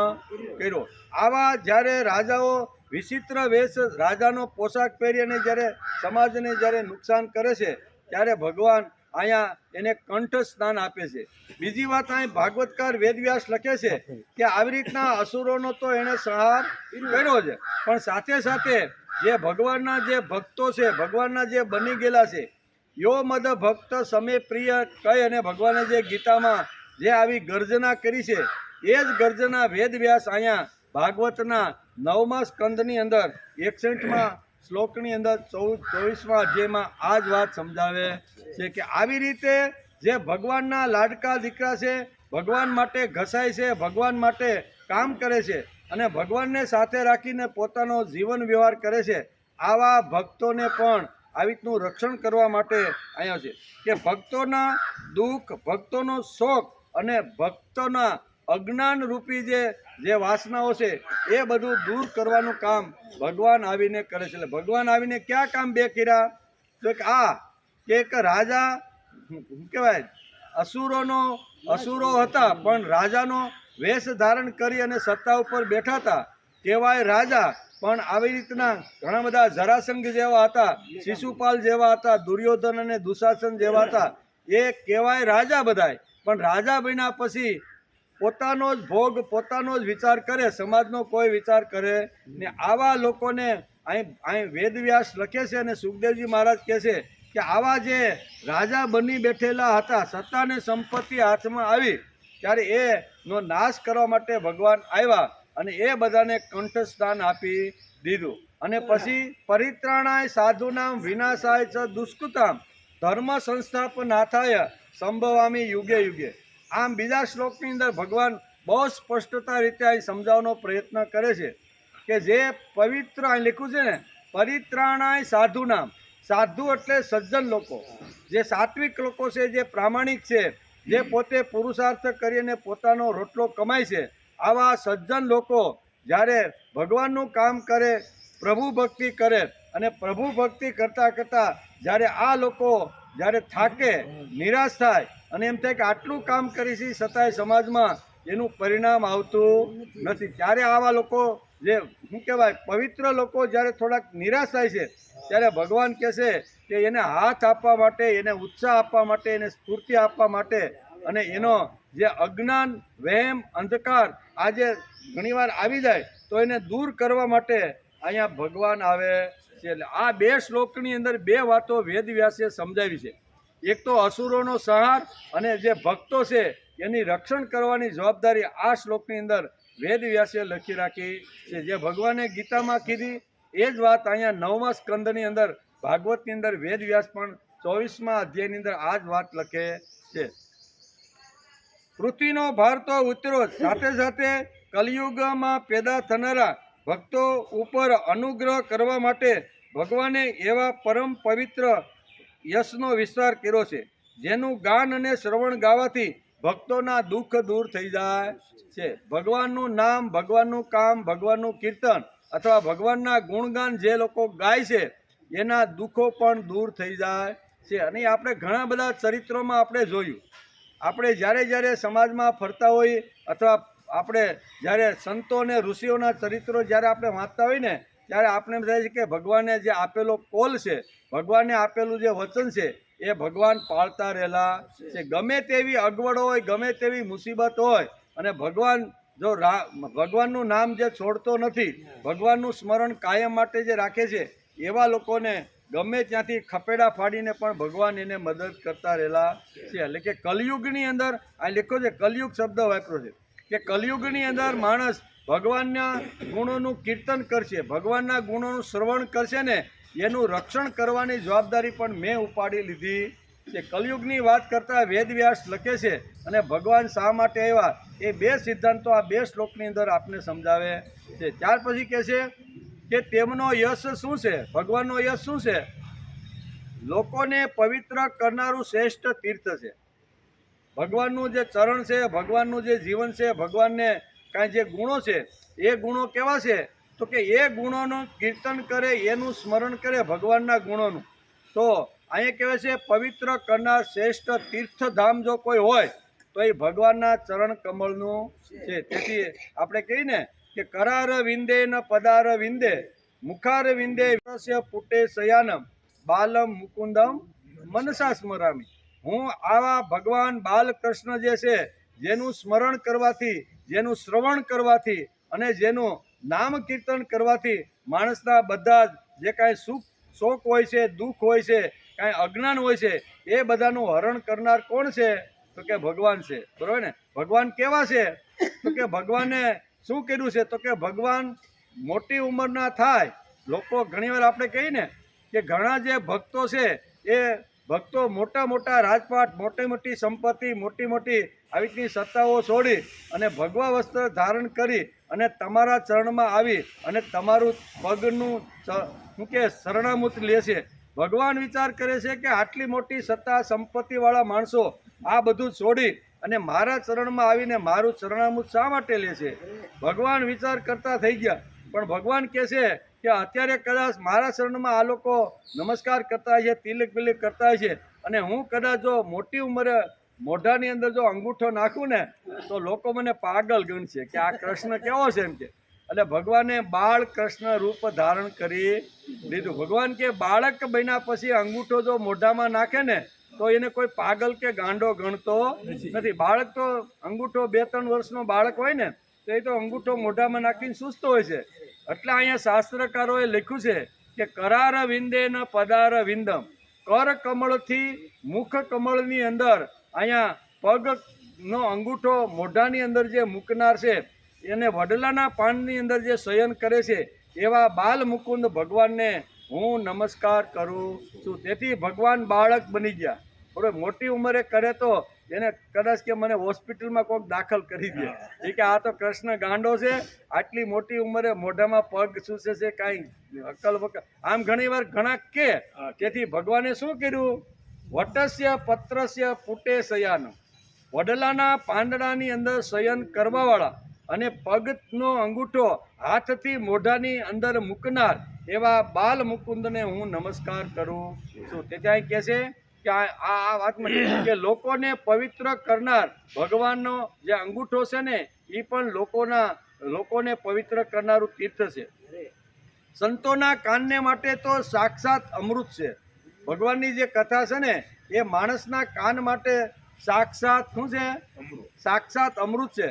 Speaker 1: કર્યો. આવા જ્યારે રાજાઓ વિચિત્ર વેશ, રાજાનો પોશાક પહેરી અને જ્યારે સમાજને જ્યારે નુકસાન કરે છે ત્યારે ભગવાન અહીંયા એને કંઠ સ્નાન આપે છે. બીજી વાત અહીં ભાગવતકાર વેદવ્યાસ લખે છે કે આવી રીતના અસુરોનો તો એણે સંહાર કર્યો છે, પણ સાથે સાથે જે ભગવાનના જે ભક્તો છે, ભગવાનના જે બની ગયેલા છે, યો મદ ભક્ત સમે પ્રિય કહી અને ભગવાને જે ગીતામાં જે આવી ગર્જના કરી છે એ જ ગર્જના વેદવ્યાસ અહીંયા ભાગવતના 9મા સ્કંદની અંદર 61મા શ્લોકની અંદર 24મા અધ્યાયમાં આ જ વાત સમજાવે છે કે આવી રીતે જે ભગવાનના લાડકા દીકરા છે, ભગવાન માટે ઘસાય છે, ભગવાન માટે કામ કરે છે અને ભગવાનને સાથે રાખીને પોતાનો જીવન વ્યવહાર કરે છે, આવા ભક્તોને પણ આવી રીતનું રક્ષણ કરવા માટે અહીંયા છે કે ભક્તોના દુઃખ, ભક્તોનો શોક અને ભક્તોના અજ્ઞાન રૂપી જે વાસનાઓ છે એ બધું દૂર કરવાનું કામ ભગવાન આવીને કરે છે. એટલે ભગવાન આવીને ક્યાં કામ બે કર્યા? તો કે એક રાજા કહેવાય અસુરો હતા પણ રાજાનો વેશ ધારણ કરી અને સત્તા ઉપર બેઠા હતા કહેવાય રાજા. પણ આવી રીતના ઘણા બધા જરાસંઘ જેવા હતા, શિશુપાલ જેવા હતા, દુર્યોધન અને દુશાસન જેવા હતા, એ કહેવાય રાજા બધાય. પણ રાજા બન્યા પછી પોતાનો જ ભોગ, પોતાનો જ વિચાર કરે, સમાજનો કોઈ વિચાર કરે ને. આવા લોકોને અહીં વેદવ્યાસ લખે છે અને સુખદેવજી મહારાજ કહે છે કે આવા જે રાજા બની બેઠેલા હતા, સત્તા અને સંપત્તિ હાથમાં આવી ત્યારે એનો નાશ કરવા માટે ભગવાન આવ્યા અને એ બધાને કંઠસ્થાન આપી દીધું. અને પછી પરિત્રાણાય સાધુનામ વિનાશાય ચ દુષ્કૃતામ ધર્મ સંસ્થાપનાથાય સંભવામી યુગે યુગે. આમ બીજા શ્લોકની અંદર ભગવાન બહુ સ્પષ્ટતા રીતે અહીં સમજાવવાનો પ્રયત્ન કરે છે કે જે પવિત્ર અહીં લખ્યું છે ને, પરિત્રાણાય સાધુનામ. સાધુ એટલે સજ્જન લોકો, જે સાત્વિક લોકો છે, જે પ્રામાણિક છે, જે પોતે પુરુષાર્થ કરીને પોતાનો રોટલો કમાય છે, આવા સજ્જન લોકો જ્યારે ભગવાનનું કામ કરે, પ્રભુ ભક્તિ કરે, અને પ્રભુ ભક્તિ કરતાં કરતાં જ્યારે આ લોકો જ્યારે થાકે, નિરાશ થાય અને એમ થાય કે આટલું કામ કરીશી છતાંય સમાજમાં એનું પરિણામ આવતું નથી, ત્યારે આવા લોકો જે શું કહેવાય પવિત્ર લોકો જ્યારે થોડાક નિરાશ થાય છે ત્યારે ભગવાન કહેશે કે એને હાથ આપવા માટે, એને ઉત્સાહ આપવા માટે, એને સ્ફૂર્તિ આપવા માટે અને એનો જે અજ્ઞાન, વહેમ, અંધકાર આજે ઘણીવાર આવી જાય તો એને દૂર કરવા માટે અહીંયા ભગવાન આવે છે. એટલે આ બે શ્લોકની અંદર બે વાતો વેદવ્યાસે સમજાવી છે. એક તો અસુરોનો સંહાર અને જે ભક્તો છે એની રક્ષણ કરવાની જવાબદારી આ શ્લોકની અંદર વેદવ્યાસે લખી રાખી છે. જે ભગવાને ગીતામાં કીધી એ જ વાત અહીંયા 9મા સ્કંદની અંદર ભાગવતની અંદર વેદવ્યાસ પણ 24મા અધ્યાયની અંદર આ જ વાત લખે છે. પૃથ્વીનો ભાર તો ઉતરો, સાથે સાથે કલિયુગમાં પેદા થનારા ભક્તો ઉપર અનુગ્રહ કરવા માટે ભગવાને એવા પરમ પવિત્ર યશનો વિસ્તાર કર્યો છે જેનું ગાન અને શ્રવણ ગાવાથી ભક્તોના દુઃખ દૂર થઈ જાય છે. ભગવાનનું નામ, ભગવાનનું કામ, ભગવાનનું કીર્તન અથવા ભગવાનના ગુણગાન જે લોકો ગાય છે એના દુઃખો પણ દૂર થઈ જાય છે. અને આપણે ઘણા બધા ચરિત્રોમાં આપણે જોયું. આપણે જ્યારે જ્યારે સમાજમાં ફરતા હોઈએ અથવા આપણે જ્યારે સંતો અને ઋષિઓના ચરિત્રો જ્યારે આપણે વાંચતા હોય ને ત્યારે આપણે એમ થાય છે કે ભગવાને જે આપેલો કોલ છે, ભગવાને આપેલું જે વચન છે એ ભગવાન પાળતા રહેલા છે. ગમે તેવી અગવડ હોય, ગમે તેવી મુસીબત હોય અને ભગવાન જો ભગવાનનું નામ જે છોડતો નથી, ભગવાનનું સ્મરણ કાયમ માટે જે રાખે છે એવા લોકોને ગમે ત્યાંથી ખપેડા ફાડીને પણ ભગવાન એને મદદ કરતા રહેલા છે. એટલે કે કલયુગની અંદર આ લખ્યો છે, કલયુગ શબ્દ વાપર્યો છે કે કલયુગની અંદર માણસ ભગવાનના ગુણોનું કીર્તન કરશે, ભગવાનના ગુણોનું શ્રવણ કરશે ને એનું રક્ષણ કરવાની જવાબદારી પણ મેં ઉપાડી લીધી છે. કલયુગની વાત કરતાં વેદવ્યાસ લખે છે અને ભગવાન શા માટે આવ્યા એ બે સિદ્ધાંતો આ બે શ્લોકની અંદર આપને સમજાવે છે. ત્યાર પછી કહે છે કે તેમનો યશ શું છે, ભગવાનનો યશ શું છે? લોકોને પવિત્ર કરનારું શ્રેષ્ઠ તીર્થ છે. ભગવાનનું જે ચરણ છે, ભગવાનનું જે જીવન છે, ભગવાનને કાંઈ જે ગુણો છે એ ગુણો કેવા છે તો કે એ ગુણોનું કીર્તન કરે, એનું સ્મરણ કરે ભગવાનના ગુણોનું, તો અહીંયા કહેવાય છે પવિત્ર કરનાર શ્રેષ્ઠ તીર્થધામ જો કોઈ હોય તો એ ભગવાનના ચરણ કમળનું છે. તેથી આપણે કહીએ ને કે કરાર વિંદે ન પદાર વિંદે મુખાર વિંદે પુટે શયાનમ બાલમ મુકુંદમ મનસા સ્મરામી. હું આવા ભગવાન બાલકૃષ્ણ જે છે જેનું સ્મરણ કરવાથી, જેનું શ્રવણ કરવાથી અને જેનું નામ કીર્તન કરવાથી માણસના બધા જે કાંઈ સુખ શોક હોય છે, દુઃખ હોય છે, કાંઈ અજ્ઞાન હોય છે એ બધાનું હરણ કરનાર કોણ છે તો કે ભગવાન છે. બરાબર ને? ભગવાન કેવા છે તો કે ભગવાને શું કર્યું છે તો કે ભગવાન મોટી ઉંમરના થાય. લોકો ઘણીવાર આપણે કહીએ ને કે ઘણા જે ભક્તો છે એ ભક્તો મોટા મોટા રાજપાટ, મોટી મોટી સંપત્તિ, મોટી મોટી આવી રીતની સત્તાઓ છોડી અને ભગવા વસ્ત્ર ધારણ કરી અને તમારા ચરણમાં આવી અને તમારું પગનું શું કે શરણામૂત લે છે. ભગવાન વિચાર કરે છે કે આટલી મોટી સત્તા સંપત્તિવાળા માણસો આ બધું છોડી અને મારા ચરણમાં આવીને મારું શરણામૂત શા માટે લે છે? ભગવાન વિચાર કરતા થઈ ગયા. પણ ભગવાન કહે છે કે અત્યારે કદાચ મારા શરણમાં આ લોકો નમસ્કાર કરતા હોય છે, તિલક બિલક કરતા હોય છે અને હું કદાચ જો મોટી ઉંમરે મોઢાની અંદર જો અંગૂઠો નાખું ને તો લોકો મને પાગલ ગણશે કે આ કૃષ્ણ કેવો છે એમ કે. એટલે ભગવાને બાળ કૃષ્ણ રૂપ ધારણ કરી લીધું. ભગવાન કે બાળક બન્યા પછી અંગૂઠો જો મોઢામાં નાખે ને તો એને કોઈ પાગલ કે ગાંડો ગણતો નથી. બાળક તો અંગૂઠો 2-3 વર્ષનો બાળક હોય ને તો એ તો અંગૂઠો મોઢામાં નાખીને સુસ્તો હોય છે. એટલે અહીંયા શાસ્ત્રકારોએ લખ્યું છે કે કરાર વિંદે ન પદાર વિંદમ. કર કમળથી મુખ કમળની અંદર અહીંયા પગનો અંગૂઠો મોઢાની અંદર જે મૂકનાર છે એને વડલાના પાનની અંદર જે શયન કરે છે એવા બાલ મુકુંદ ભગવાનને હું નમસ્કાર કરું છું. તેથી ભગવાન બાળક બની ગયા. થોડી મોટી ઉંમરે કરે તો એને કદાચ કે મને હોસ્પિટલમાં કોઈક દાખલ કરી દે, એ કે આ તો કૃષ્ણ ગાંડો છે, આટલી મોટી ઉંમરે મોઢામાં પગ સૂસે છે, કાંઈ અક્કલ વકલ. આમ ઘણી વાર ઘણા કે તેથી ભગવાને શું કર્યું? વટસ્ય પત્રસ્ય પુટે શયાન, વડલાના પાંદડાની અંદર શયન કરવાવાળા અને પગનો અંગૂઠો હાથથી મોઢાની અંદર મૂકનાર એવા બાલ મુકુંદને હું નમસ્કાર કરું છું. તે ત્યાં કહે છે કે આ વાતમાં કે લોકોને પવિત્ર કરનાર ભગવાનનો જે અંગૂઠો છે ને એ પણ લોકોને પવિત્ર કરનારું તીર્થ છે. સંતોના કાનને માટે તો સાક્ષાત અમૃત છે. ભગવાનની જે કથા છે ને એ માણસના કાન માટે સાક્ષાત શું છે? સાક્ષાત અમૃત છે.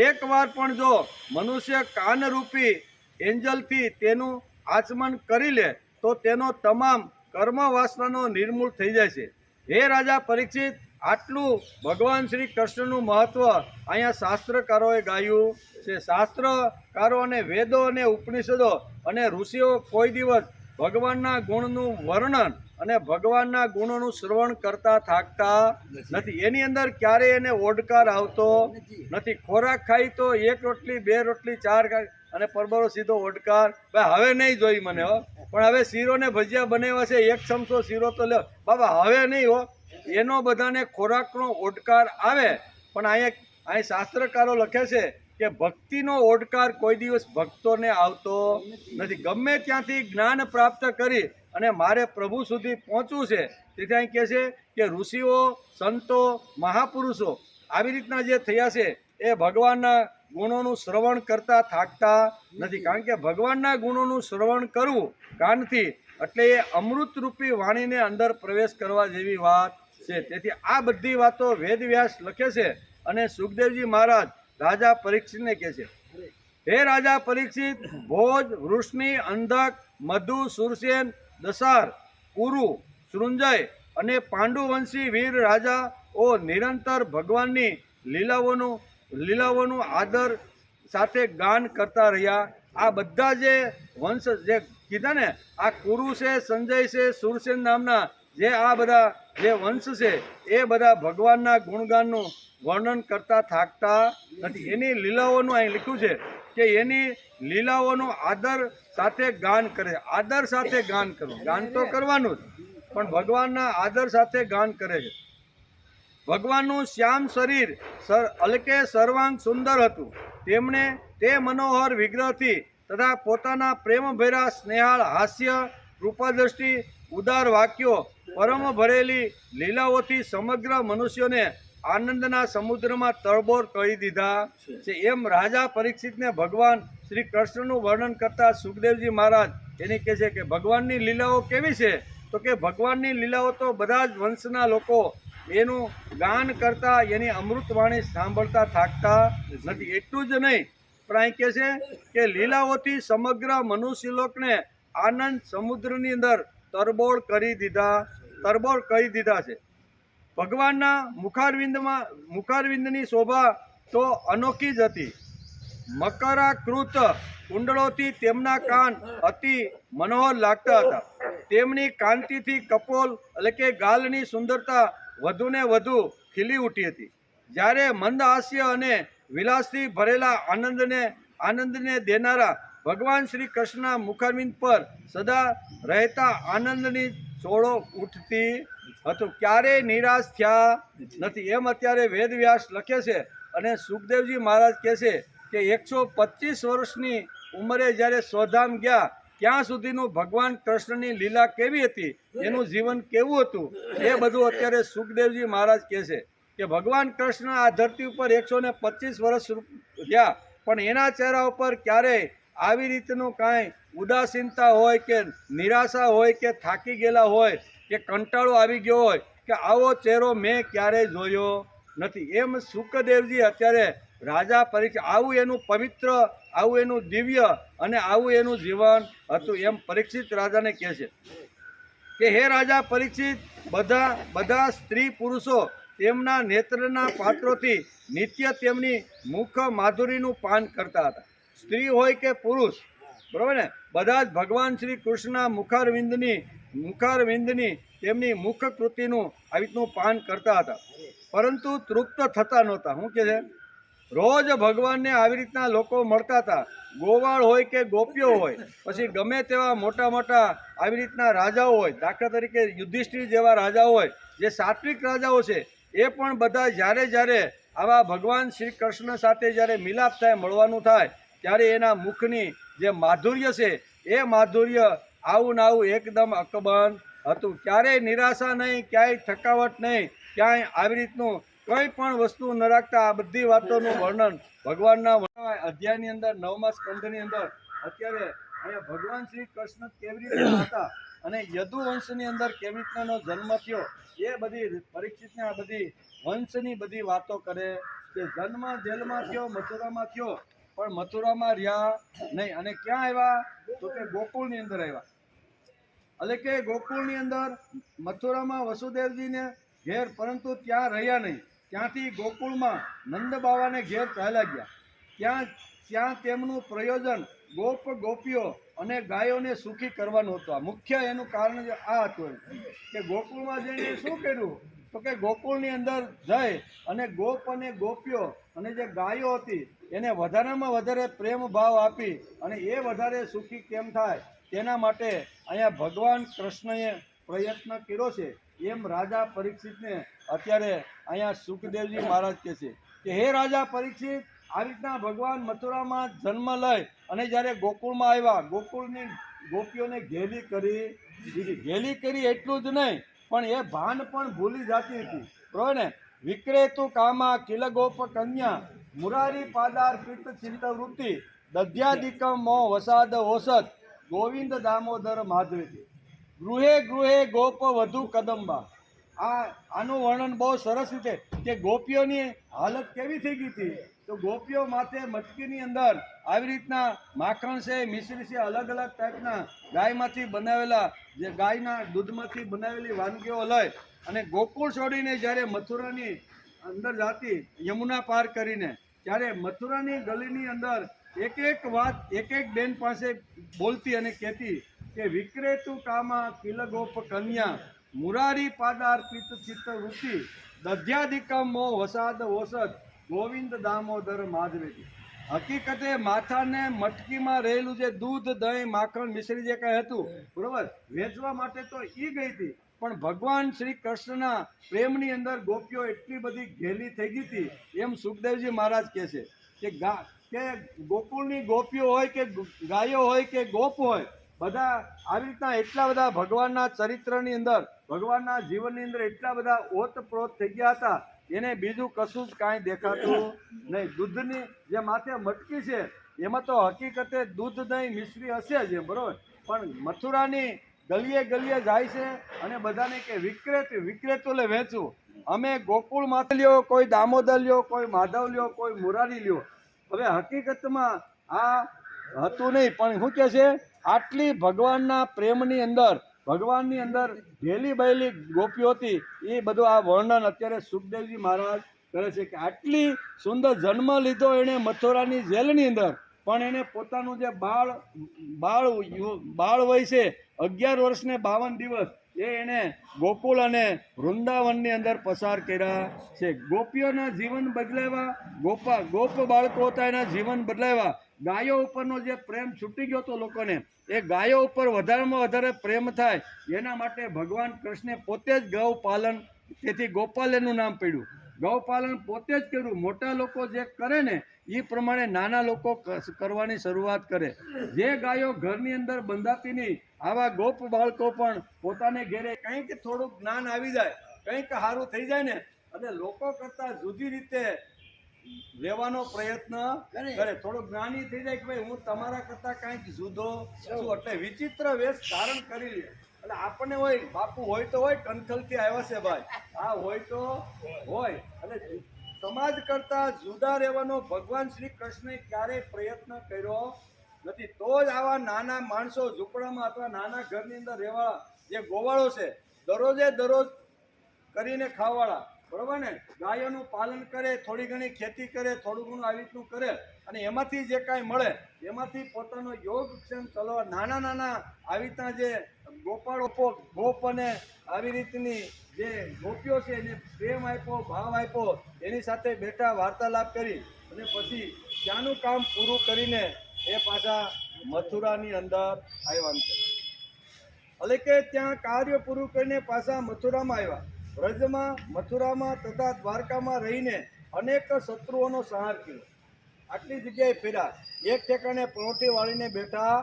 Speaker 1: એકવાર પણ જો મનુષ્ય કાનરૂપી એન્જલથી તેનું આચમન કરી લે તો તેનો તમામ કર્મ વાસનાનો નિર્મૂળ થઈ જાય છે. હે રાજા પરીક્ષિત, આટલું ભગવાન શ્રી કૃષ્ણનું મહત્વ અહીંયા શાસ્ત્રકારોએ ગાયું છે. શાસ્ત્રકારો અને વેદો અને ઉપનિષદો અને ઋષિઓ કોઈ દિવસ ભગવાનના ગુણનું વર્ણન અને ભગવાનના ગુણોનું શ્રવણ કરતા થાકતા નથી. એની અંદર ક્યારેય એને ઓડકાર આવતો નથી. ખોરાક ખાઈ તો એક રોટલી, બે રોટલી, ચાર અને પરબરો સીધો ઓડકાર. ભાઈ હવે નહીં જોઈ મને હો, પણ હવે શીરો ને ભજીયા બનાવ્યા છે, એક ચમચો શીરો તો લે બાબા, હવે નહીં હો. એનો બધાને ખોરાકનો ઓડકાર આવે. પણ અહીં શાસ્ત્રકારો લખે છે કે ભક્તિનો ઓડકાર કોઈ દિવસ ભક્તોને આવતો નથી. ગમે ત્યાંથી જ્ઞાન પ્રાપ્ત કરી અને મારે પ્રભુ સુધી પહોંચવું છે, તેથી અહીં કહે છે કે ઋષિઓ, સંતો, મહાપુરુષો આવી રીતના જે થયા છે એ ભગવાનના ગુણોનું શ્રવણ કરતા થાકતા નથી. કારણ કે ભગવાનના ગુણોનું શ્રવણ કરવું કાનથી એટલે એ અમૃતરૂપી વાણીને અંદર પ્રવેશ કરવા જેવી વાત છે. તેથી આ બધી વાતો વેદવ્યાસ લખે છે અને સુખદેવજી મહારાજ રાજા પરીક્ષિતને કહે છે, હે રાજા પરીક્ષિત, ભોજ, વૃષ્ણિ, અંધક, મધુ, સુરસેન, દશાર, કુરુ, સૃંજય અને પાંડુવંશી વીર રાજાઓ નિરંતર ભગવાનની લીલાઓનું આદર સાથે ગાન કરતા રહ્યા. આ બધા જે વંશ જે કીધા ને, આ કુરુ છે, સંજય છે, સુરસેન નામના જે આ બધા જે વંશ છે એ બધા ભગવાનના ગુણગાનનું વર્ણન કરતા થાકતા નથી. એની લીલાઓનું અહીં લખ્યું છે કે એની લીલાઓનું આદર સાથે ગાન કરે. આદર સાથે ગાન કરવું, ગાન તો કરવાનું જ, પણ ભગવાનના આદર સાથે ગાન કરે છે. ભગવાનનું શ્યામ શરીર અલકે સર્વાંગ સુંદર હતું. તેમણે તે મનોહર વિગ્રહથી તથા પોતાના પ્રેમભર્યા સ્નેહાળ હાસ્ય, કૃપાદ્રષ્ટિ, ઉદાર વાક્યો, પરમ ભરેલી લીલાઓથી સમગ્ર મનુષ્યોને આનંદના સમુદ્રમાં તળબોળ કરી દીધા છે. એમ રાજા પરીક્ષિતને ભગવાન શ્રી કૃષ્ણનું વર્ણન કરતા સુખદેવજી મહારાજ એની કહે છે કે ભગવાનની લીલાઓ કેવી છે? તો કે ભગવાનની લીલાઓ તો બધા જ વંશના લોકો એનું ગાન કરતા, એની અમૃતવાણી સાંભળતા થાકતા નથી. એટલું જ નહીં, પણ અહીં કહે છે કે લીલાઓથી સમગ્ર મનુષ્યલોકને આનંદ સમુદ્રની અંદર તરબોળ કરી દીધા છે. ભગવાનના મુખારવિંદની શોભા તો અનોખી જ હતી. મકરાકૃત કુંડળોથી તેમના કાન અતિ મનોહર લાગતા હતા. તેમની કાંતિથી કપોલ એટલે કે ગાલની સુંદરતા વધુને વધુ ખીલી ઉઠી હતી. જ્યારે મંદ હાસ્ય અને વિલાસથી ભરેલા આનંદને દેનારા ભગવાન શ્રી કૃષ્ણના મુખારવિંદ પર સદા રહેતા આનંદની ચોળો ઉઠતી હતું. ક્યારેય નિરાશ થયા નથી. એમ અત્યારે વેદવ્યાસ લખે છે અને સુખદેવજી મહારાજ કહે છે કે 125 વર્ષની ઉંમરે જ્યારે સ્વધામ ગયા ત્યાં સુધીનું ભગવાન કૃષ્ણની લીલા કેવી હતી, એનું જીવન કેવું હતું, એ બધું અત્યારે સુખદેવજી મહારાજ કહે છે કે ભગવાન કૃષ્ણ આ ધરતી ઉપર 125 વર્ષ રહ્યા, પણ એના ચહેરા ઉપર ક્યારેય આવી રીતનું કાંઈ ઉદાસીનતા હોય કે નિરાશા હોય કે થાકી ગયેલા હોય કે કંટાળો આવી ગયો હોય કે આવો ચહેરો મેં ક્યારેય જોયો નથી. એમ સુખદેવજી અત્યારે રાજા પરીક્ષિત આવું એનું પવિત્ર, આવું એનું દિવ્ય અને આવું એનું જીવન હતું. એમ પરીક્ષિત રાજાને કહે છે કે હે રાજા પરીક્ષિત, બધા સ્ત્રી પુરુષો તેમના નેત્રના પાત્રોથી નિત્ય તેમની મુખ માધુરીનું પાન કરતા હતા. સ્ત્રી હોય કે પુરુષ, બરાબર ને? બધા જ ભગવાન શ્રી કૃષ્ણના મુખારવિંદની તેમની મુખ કૃતિનું આવી રીતનું પાન કરતા હતા, પરંતુ તૃપ્ત થતા નહોતા. શું કહે છે? રોજ ભગવાનને આવી રીતના લોકો મળતા હતા. ગોવાળ હોય કે ગોપીઓ હોય, પછી ગમે તેવા મોટા મોટા આવી રીતના રાજાઓ હોય, દાખલા તરીકે યુધિષ્ઠિર જેવા રાજાઓ હોય, જે સાત્વિક રાજાઓ છે, એ પણ બધા જ્યારે આવા ભગવાન શ્રી કૃષ્ણ સાથે જ્યારે મિલાપ થાય, મળવાનું થાય, ત્યારે એના મુખની જે માધુર્ય છે, એ માધુર્ય આવું ને આવું એકદમ અકબંધ હતું. ક્યારેય નિરાશા નહીં, ક્યાંય થકાવટ નહીં, ક્યાંય આવી રીતનું કંઈ પણ વસ્તુ ન રાખતા. આ બધી વાતોનું વર્ણન ભગવાનના અધ્યાયની અંદર 9મા સ્કંધની અંદર અત્યારે અહીંયા ભગવાન શ્રી કૃષ્ણ કેવી રીતે હતા અને યદુવંશની અંદર કેવી રીતનાનો જન્મ થયો, એ બધી પરીક્ષિતને આ બધી વંશની બધી વાતો કરે કે જન્મ જેલમાં થયો, મથુરામાં થયો, પણ મથુરામાં રહ્યા નહીં. અને ક્યાં આવ્યા? તો કે ગોકુળની અંદર આવ્યા. એટલે કે ગોકુળની અંદર મથુરામાં વસુદેવજીને ઘેર, પરંતુ ત્યાં રહ્યા નહીં. ત્યાંથી ગોકુળમાં નંદ બાવાને ઘેર ચાલ્યા ગયા. ત્યાં તેમનું પ્રયોજન ગોપીઓ અને ગાયોને સુખી કરવાનું હતું. મુખ્ય એનું કારણ આ હતું કે ગોકુળમાં જઈને શું કર્યું? તો કે ગોકુળની અંદર જઈ અને ગોપ અને ગોપીઓ અને જે ગાયો હતી એને વધારેમાં વધારે પ્રેમ ભાવ આપી અને એ વધારે સુખી કેમ થાય તેના માટે અહીંયા ભગવાન કૃષ્ણએ પ્રયત્ન કર્યો છે. એમ રાજા પરીક્ષિતને અત્યારે અહીંયા સુખદેવજી મહારાજ કહે છે કે હે રાજા પરીક્ષિત, આવી રીતના ભગવાન મથુરામાં જન્મ લઈ અને જ્યારે ગોકુળમાં આવ્યા, ગોકુળની ગોપીઓને ઘેલી કરી દીધી. ઘેલી કરી એટલું જ નહીં, પણ એ ભાન પણ ભૂલી જતી હતી. બરોબર ને? વિક્રેતુ કામા કિલ ગોપ કન્યા મુરારી પાદાર પિત્ત ચિંત વૃત્તિ દધ્યાધિકમ મો વસાદ ઓસત ગોવિંદ દામોદર માધવેતી ગૃહે ગૃહે ગોપ વધુ કદંબા. આનું વર્ણન બહુ સરસ રીતે કે ગોપીઓની હાલત કેવી થઈ ગઈ હતી. તો ગોપીઓ માથે મટકીની અંદર આવી રીતના માખણ છે, મિશ્રી છે, અલગ અલગ ટાઈપના ગાયમાંથી બનાવેલા, જે ગાયના દૂધમાંથી બનાવેલી વાનગીઓ લઈ અને ગોકુળ છોડીને જ્યારે મથુરાની અંદર જાતી, યમુના પાર કરીને, ત્યારે મથુરાની ગલીની અંદર એક વાત એક બેન પાસે બોલતી અને કહેતી કે વિક્રેતુ કામા કિલ ગોપ કન્યા મુરારી પાદાર પિત્ત ચિત્ત વૃત્તિ દધ્યાધિકમ મો વસાદ ઓસદ ગોવિંદ દામોદર માધવેતી. હકીકતે માથાને મટકીમાં રહેલું જે દૂધ, દહીં, માખણ, મિશ્રી જે કાંઈ હતું, બરોબર, વેચવા માટે તો એ ગઈ હતી, પણ ભગવાન શ્રી કૃષ્ણના પ્રેમની અંદર ગોપીઓ એટલી બધી ઘેલી થઈ ગઈ હતી. એમ સુખદેવજી મહારાજ કહે છે કે ગોકુળની ગોપીઓ હોય કે ગાયો હોય કે ગોપ હોય, બધા આવી રીતના એટલા બધા ભગવાનના ચરિત્રની અંદર, ભગવાનના જીવનની અંદર એટલા બધા ઓતપ્રોત થઈ ગયા હતા, એને બીજું કશું જ કાંઈ દેખાતું નહીં. દૂધની જે માથે મટકી છે એમાં તો હકીકતે દૂધ, દહીં, મિશ્રી હશે જ, બરોબર, પણ મથુરાની ગલીએ ગલીએ જાય છે અને બધાને કે વિક્રેતો લે વેચું. અમે ગોકુળમાંથી લ્યો, કોઈ દામોદર લ્યો, કોઈ માધવ લ્યો, કોઈ મુરારી લ્યો. હવે હકીકતમાં આ હતું નહીં, પણ શું કહે છે? આટલી ભગવાનના પ્રેમની અંદર, ભગવાનની અંદર ઘેલી બહેલી ગોપીઓ હતી. એ બધું આ વર્ણન અત્યારે સુખદેવજી મહારાજ કરે છે કે આટલી સુંદર જન્મ લીધો એણે મથુરાની જેલની અંદર, પણ એને પોતાનું જે બાળ વય છે 11 વર્ષ ને 52 દિવસ એ એણે ગોકુળ અને વૃંદાવનની અંદર પસાર કર્યા છે. ગોપીઓના જીવન બદલાવ્યા, ગોપ બાળકો હતા એના જીવન બદલાવ્યા. ગાયો ઉપરનો જે પ્રેમ છૂટી ગયો હતો લોકોને, એ ગાયો ઉપર વધારેમાં વધારે પ્રેમ થાય એના માટે ભગવાન કૃષ્ણે પોતે જ ગૌપાલન, તેથી ગોપાલ એનું નામ પડ્યું. ગૌપાલન પોતે જ કર્યું. મોટા લોકો જે કરે ને એ પ્રમાણે નાના લોકો કરવાની શરૂઆત કરે. જે ગાયો ઘરની અંદર બંધાતી નહીં, આવા ગોપ બાળકો પણ પોતાને ઘેરે કંઈક થોડુંક જ્ઞાન આવી જાય, કંઈક સારું થઈ જાય ને, અને લોકો કરતાં જુદી રીતે લેવાનો પ્રયત્ન કરે. થોડું જ્ઞાની થઈ જાય કે ભાઈ હું તમારા કરતા કાંઈક જુદો છું, એટલે વિચિત્ર વેશ ધારણ કરી લે. એટલે આપણને હોય બાપુ હોય તો હોય, કંથલથી આવ્યા છે ભાઈ, આ હોય તો હોય. એટલે સમાજ કરતા જુદા રહેવાનો ભગવાન શ્રી કૃષ્ણે ક્યારેય પ્રયત્ન કર્યો નથી. તો જ આવા નાના માણસો ઝૂંપડામાં અથવા નાના ઘરની અંદર રહેવાળા જે ગોવાળો છે, દરરોજ કરીને ખાવાવાળા, બરોબર ને, ગાયોનું પાલન કરે, થોડી ઘણી ખેતી કરે, થોડું ઘણું આવી રીતનું કરે અને એમાંથી જે કાંઈ મળે એમાંથી પોતાનો યોગક્ષેમ ચલાવવા નાના નાના આવી રીતના જે ગોપાળો ગોપ અને આવી રીતની જે ગોપીઓ છે એને પ્રેમ આપ્યો, ભાવ આપ્યો, એની સાથે બેઠા વાર્તાલાપ કરી અને પછી ત્યાંનું કામ પૂરું કરીને એ પાછા મથુરાની અંદર આવ્યા છે. એટલે કે ત્યાં કાર્ય પૂરું કરીને પાછા મથુરામાં આવ્યા. વ્રજમાં, મથુરામાં તથા દ્વારકામાં રહીને અનેક શત્રુઓનો સંહાર કર્યો. આટલી જગ્યાએ ફેર્યા, એક ઠેકાણે પરોઠી વાળીને બેઠા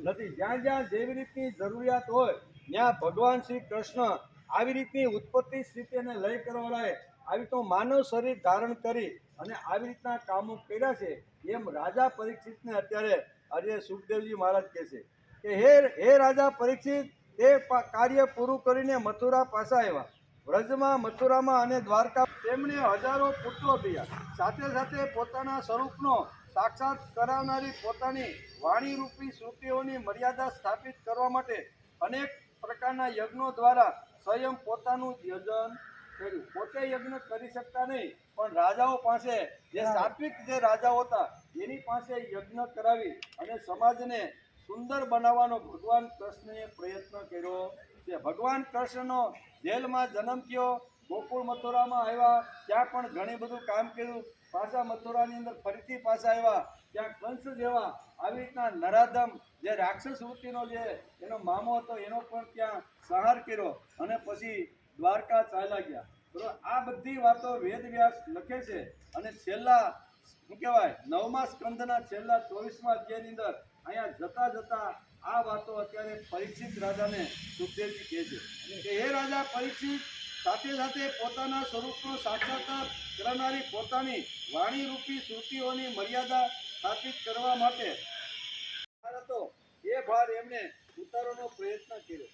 Speaker 1: નથી. જ્યાં જ્યાં જેવી રીતની જરૂરિયાત હોય ત્યાં ભગવાન શ્રી કૃષ્ણ આવી રીતની ઉત્પત્તિ સ્થિતિને લય કરવાળાએ આવી તો માનવ શરીર ધારણ કરી અને આવી રીતના કામો કર્યા છે. એમ રાજા પરીક્ષિતને અત્યારે આજે સુખદેવજી મહારાજ કહે છે કે હે રાજા પરીક્ષિત, તે કાર્ય પૂરું કરીને મથુરા પાછા આવ્યા. વ્રજમાં, મથુરામાં અને દ્વારકા તેમણે હજારો પુત્રો થયા. સાથે સાથે પોતાના સ્વરૂપનો સાક્ષાત કરાવનારી પોતાની વાણીરૂપી શ્રુતિઓની મર્યાદા સ્થાપિત કરવા માટે અનેક પ્રકારના યજ્ઞો દ્વારા સ્વયં પોતાનું યજન કર્યું. પોતે યજ્ઞ કરી શકતા નહીં, પણ રાજાઓ પાસે, જે સાત્વિક જે રાજાઓ હતા એની પાસે યજ્ઞ કરાવી અને સમાજને સુંદર બનાવવાનો ભગવાન કૃષ્ણએ પ્રયત્ન કર્યો છે. ભગવાન કૃષ્ણનો જેલમાં જન્મ થયો, ગોકુળ મથુરામાં આવ્યા, ત્યાં પણ ઘણી બધું કામ કર્યું. પાછા મથુરાની અંદર ફરીથી પાછા આવ્યા, ત્યાં કંસ જેવા આવી રીતના નરાધમ જે રાક્ષસ વૃત્તિનો જે એનો મામો હતો એનો પણ ત્યાં સંહાર કર્યો અને પછી દ્વારકા ચાલ્યા ગયા. બરોબર, આ બધી વાતો વેદ વ્યાસ લખે છે અને છેલ્લા શું કહેવાય 9મા સ્કંદના છેલ્લા 24મા અધ્યાયની અંદર અહીંયા જતા જતા આ વાતો અત્યારે પરીક્ષિત રાજાને સુખદેવજી કહે છે કે હે રાજા પરીક્ષિત, સાથે સાથે પોતાના સ્વરૂપનો સાક્ષાત્કાર કરનારી પોતાની વાણીરૂપી શ્રુતિઓની મર્યાદા સ્થાપિત કરવા માટે તો એ ભાર એમણે ઉતારવાનો પ્રયત્ન કર્યો.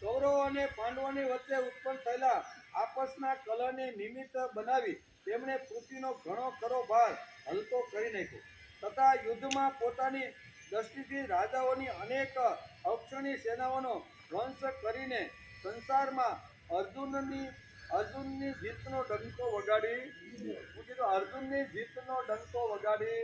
Speaker 1: કૌરવો અને પાંડવોની વચ્ચે ઉત્પન્ન થયેલા આપસના કલહને નિમિત્ત બનાવી તેમણે પૃથ્વીનો ઘણો ખરો ભાર હલકો કરી નાખ્યો તથા યુદ્ધમાં પોતાની દ્રષ્ટિથી રાજાઓની અનેક અક્ષણી સેનાઓનો ધ્વંસ કરીને સંસારમાં અર્જુનની જીતનો ડંકો વગાડી દીધો. અર્જુનની જીતનો ડંકો વગાડી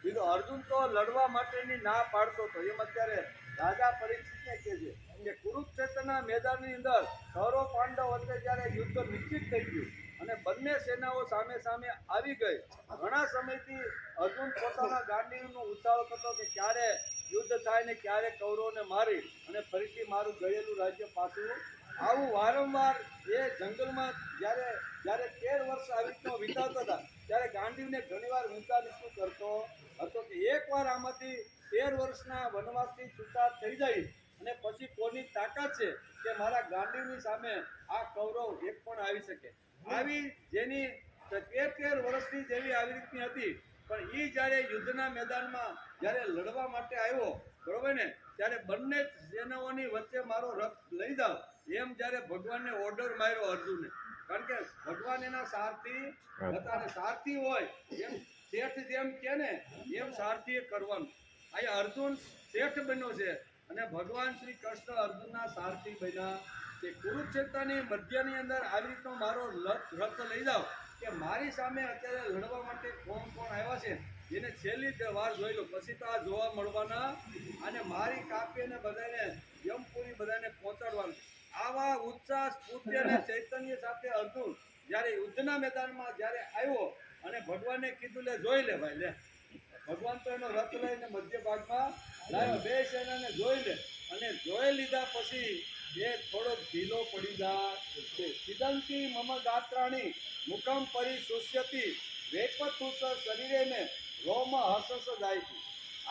Speaker 1: દીધો. અર્જુન તો લડવા માટેની ના પાડતો હતો. એમ અત્યારે રાજા પરીક્ષિતને કહે છે કે કુરુક્ષેત્રના મેદાનની અંદર કૌરવ પાંડવ વચ્ચે જ્યારે યુદ્ધ નિશ્ચિત થઈ ગયું અને બંને સેનાઓ સામે સામે આવી ગઈ, ઘણા સમયથી અર્જુન પોતાના ગાંડીવનો ઉછાળ કરતો કે ક્યારે યુદ્ધ થાય ને ક્યારે કૌરવોને મારી અને ફરીથી મારું ગયેલું રાજ્ય પાછું આવું વારંવાર એ જંગલમાં જ્યારે 13 વર્ષ આવી રીતનો વિતાવતા હતા ત્યારે ગાંડીવને ઘણીવાર ઊંચા નીચું કરતો હતો કે એકવાર આમાંથી 13 વર્ષના વનવાસથી છૂટા થઈ જાય અને પછી કોની તાકાત છે કે મારા ગાંડીવની સામે આ કૌરવ એક પણ આવી શકે. આવી જેની 13 વર્ષથી જેવી આવી રીતની હતી, પણ એ જ્યારે યુદ્ધના મેદાનમાં જ્યારે લડવા માટે આવ્યો, બરોબર ને, ત્યારે બંને સેનાઓની વચ્ચે મારો રથ લઈ જાઓ એમ જ્યારે ભગવાનને ઓર્ડર માર્યો અર્જુને. કારણ કે ભગવાન એના સારથી હતા અને સારથી હોય એમ શેઠ જેમ કે ને એમ સારથીએ કરવાનું. અહીંયા અર્જુન શેઠ બન્યો છે અને ભગવાન શ્રી કૃષ્ણ અર્જુનના સારથી બન્યા કે કુરુક્ષેત્રની મધ્યની અંદર આવી રીતનો મારો રથ લઈ જાઓ કે મારી સામે અત્યારે લડવા માટે કોણ કોણ આવ્યા છે એને છેલ્લી વાર જોઈ લો, પછી તો આ જોવા મળવાના અને મારી કાપીને બધાને યમપુરી બધાને પહોંચાડવાનું. આવા ઉત્સાહ સ્ફૂર્તિ અને ચૈતન્ય સાથે અર્જુન જ્યારે યુદ્ધના મેદાનમાં જ્યારે આવ્યો અને ભગવાનને કીધું લે જોઈ લે ભાઈ લે. ભગવાન તો એનો રથ લઈને મધ્ય ભાગમાં લાવ્યો, બે સેનાને જોઈ લે અને જોઈ લીધા પછી એ થોડો ઢીલો પડી જાય. સિદંતી મમ ગાત્રાણી મુખમ પરિશુષ્યતિ વેપતુષ શરીરેને રોમ હર્ષસ જાયતી.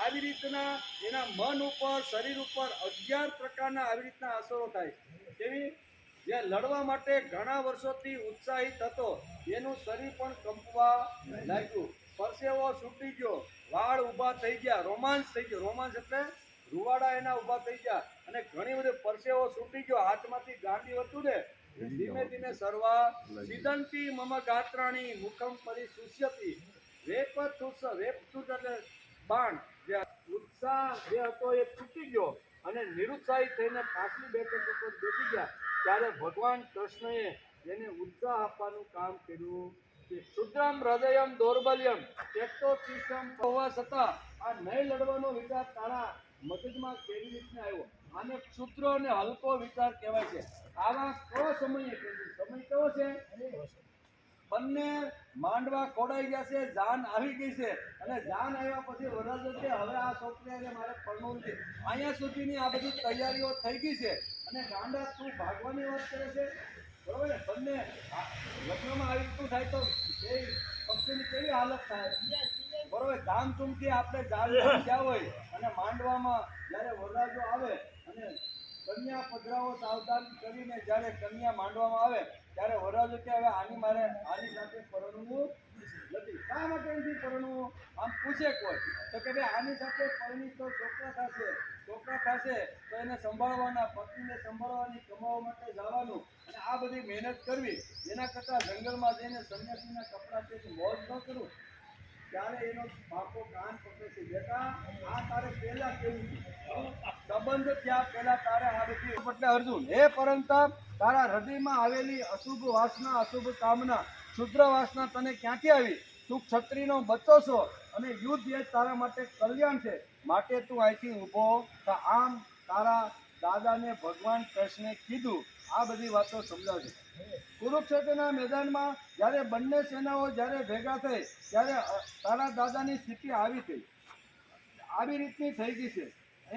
Speaker 1: આવી રીતના એના મન ઉપર, શરીર ઉપર 11 પ્રકારના આવી રીતના અસરો થાય. કેવી? જે લડવા માટે ઘણા વર્ષોથી ઉત્સાહિત હતો એનું શરીર પણ કંપવા લાગ્યું, પરસેવો છૂટી ગયો, વાળ ઊભા થઈ ગયા, રોમાંસ થઈ ગયો. રોમાંસ એટલે રૂવાડા એના ઊભા થઈ ગયા અને ઘણી બધી પરસેવો છૂટી ગયો, હાથમાંથી ગાંડી હતું ને ધીમે ધીમે સરવા. સિદંતી મમ ગાત્રાણી મુખમ પરિશુષ્યતિ વેપતુષ. વેપતુષ એટલે બાણ. જે ઉત્સાહ જે હતો એ તૂટી ગયો અને નિરુત્સાહિત થઈને પાછલી બેઠક ઉપર બેસી ગયા. ત્યારે ભગવાન કૃષ્ણએ જેને ઉત્સાહ આપવાનું કામ કર્યું છે. શુદ્રમ હૃદયમ દૌર્બલ્યમ તેક્તો ચિત્તમ હોવા છતાં આ નહીં લડવાનો વિચાર તારા મગજમાં કેવી રીતના આવ્યો? આને ક્ષુદ્ર અને હલકો વિચાર કહેવાય છે. આવા કેવો સમય કેવો છે? બંને માંડવા ખોડાઈ ગયા છે, જાન આવી ગઈ છે, અને જાન આવ્યા પછી વરરાજો કે હવે આ છોકરીને મારે પરણવું છે. અહીંયા સુધીની આ બધી તૈયારીઓ થઈ ગઈ છે, અને ગાંડા તું ભાગવાની વાત કરે છે, બરોબર ને? બંને લગ્નમાં આવી રીતનું થાય તો એ પક્ષીની કેવી હાલત થાય, બરોબર? ધામધૂમથી આપણે જાન ગયા હોય અને માંડવામાં જ્યારે વરરાજો આવે અને કન્યા પધરાવો સાવધાન કરીને જ્યારે કન્યા માંડવામાં આવે ત્યારે વરરાજો કે હવે આની સાથે પરણવું નથી. શા માટે નથી પરણવું? આમ પૂછે કોઈ તો કે ભાઈ આની સાથે પરણી તો છોકરા થશે તો એને સંભાળવાના, પત્નીને સંભાળવાની, કમાવા માટે જવાનું અને આ બધી મહેનત કરવી, એના કરતાં જંગલમાં જઈને સંન્યાસીના કપડાં પહેરી મોજ ન કરું. ત્યારે એનો બાપો કાન પકડે છે, બેટા આ તારે પહેલા કેવું સંબંધ થયા પહેલા તારે આ બધી એટલે અર્જુન હે પરંતપ તારા હૃદયમાં આવેલી અશુભ વાસના, અશુભ કામના, ક્ષુદ્ર વાસના તને ક્યાંથી આવી? તું ક્ષત્રિયનો બચ્ચો છો અને યુદ્ધ એ તારા માટે કલ્યાણ છે, માટે તું અહીંથી ઊભો થા. આમ તારા દાદાને ભગવાન કૃષ્ણે કીધું. આ બધી વાતો સમજાવશે. કુરુક્ષેત્રના મેદાનમાં જ્યારે બંને સેનાઓ જ્યારે ભેગા થઈ ત્યારે તારા દાદાની સ્થિતિ આવી રીતની થઈ ગઈ છે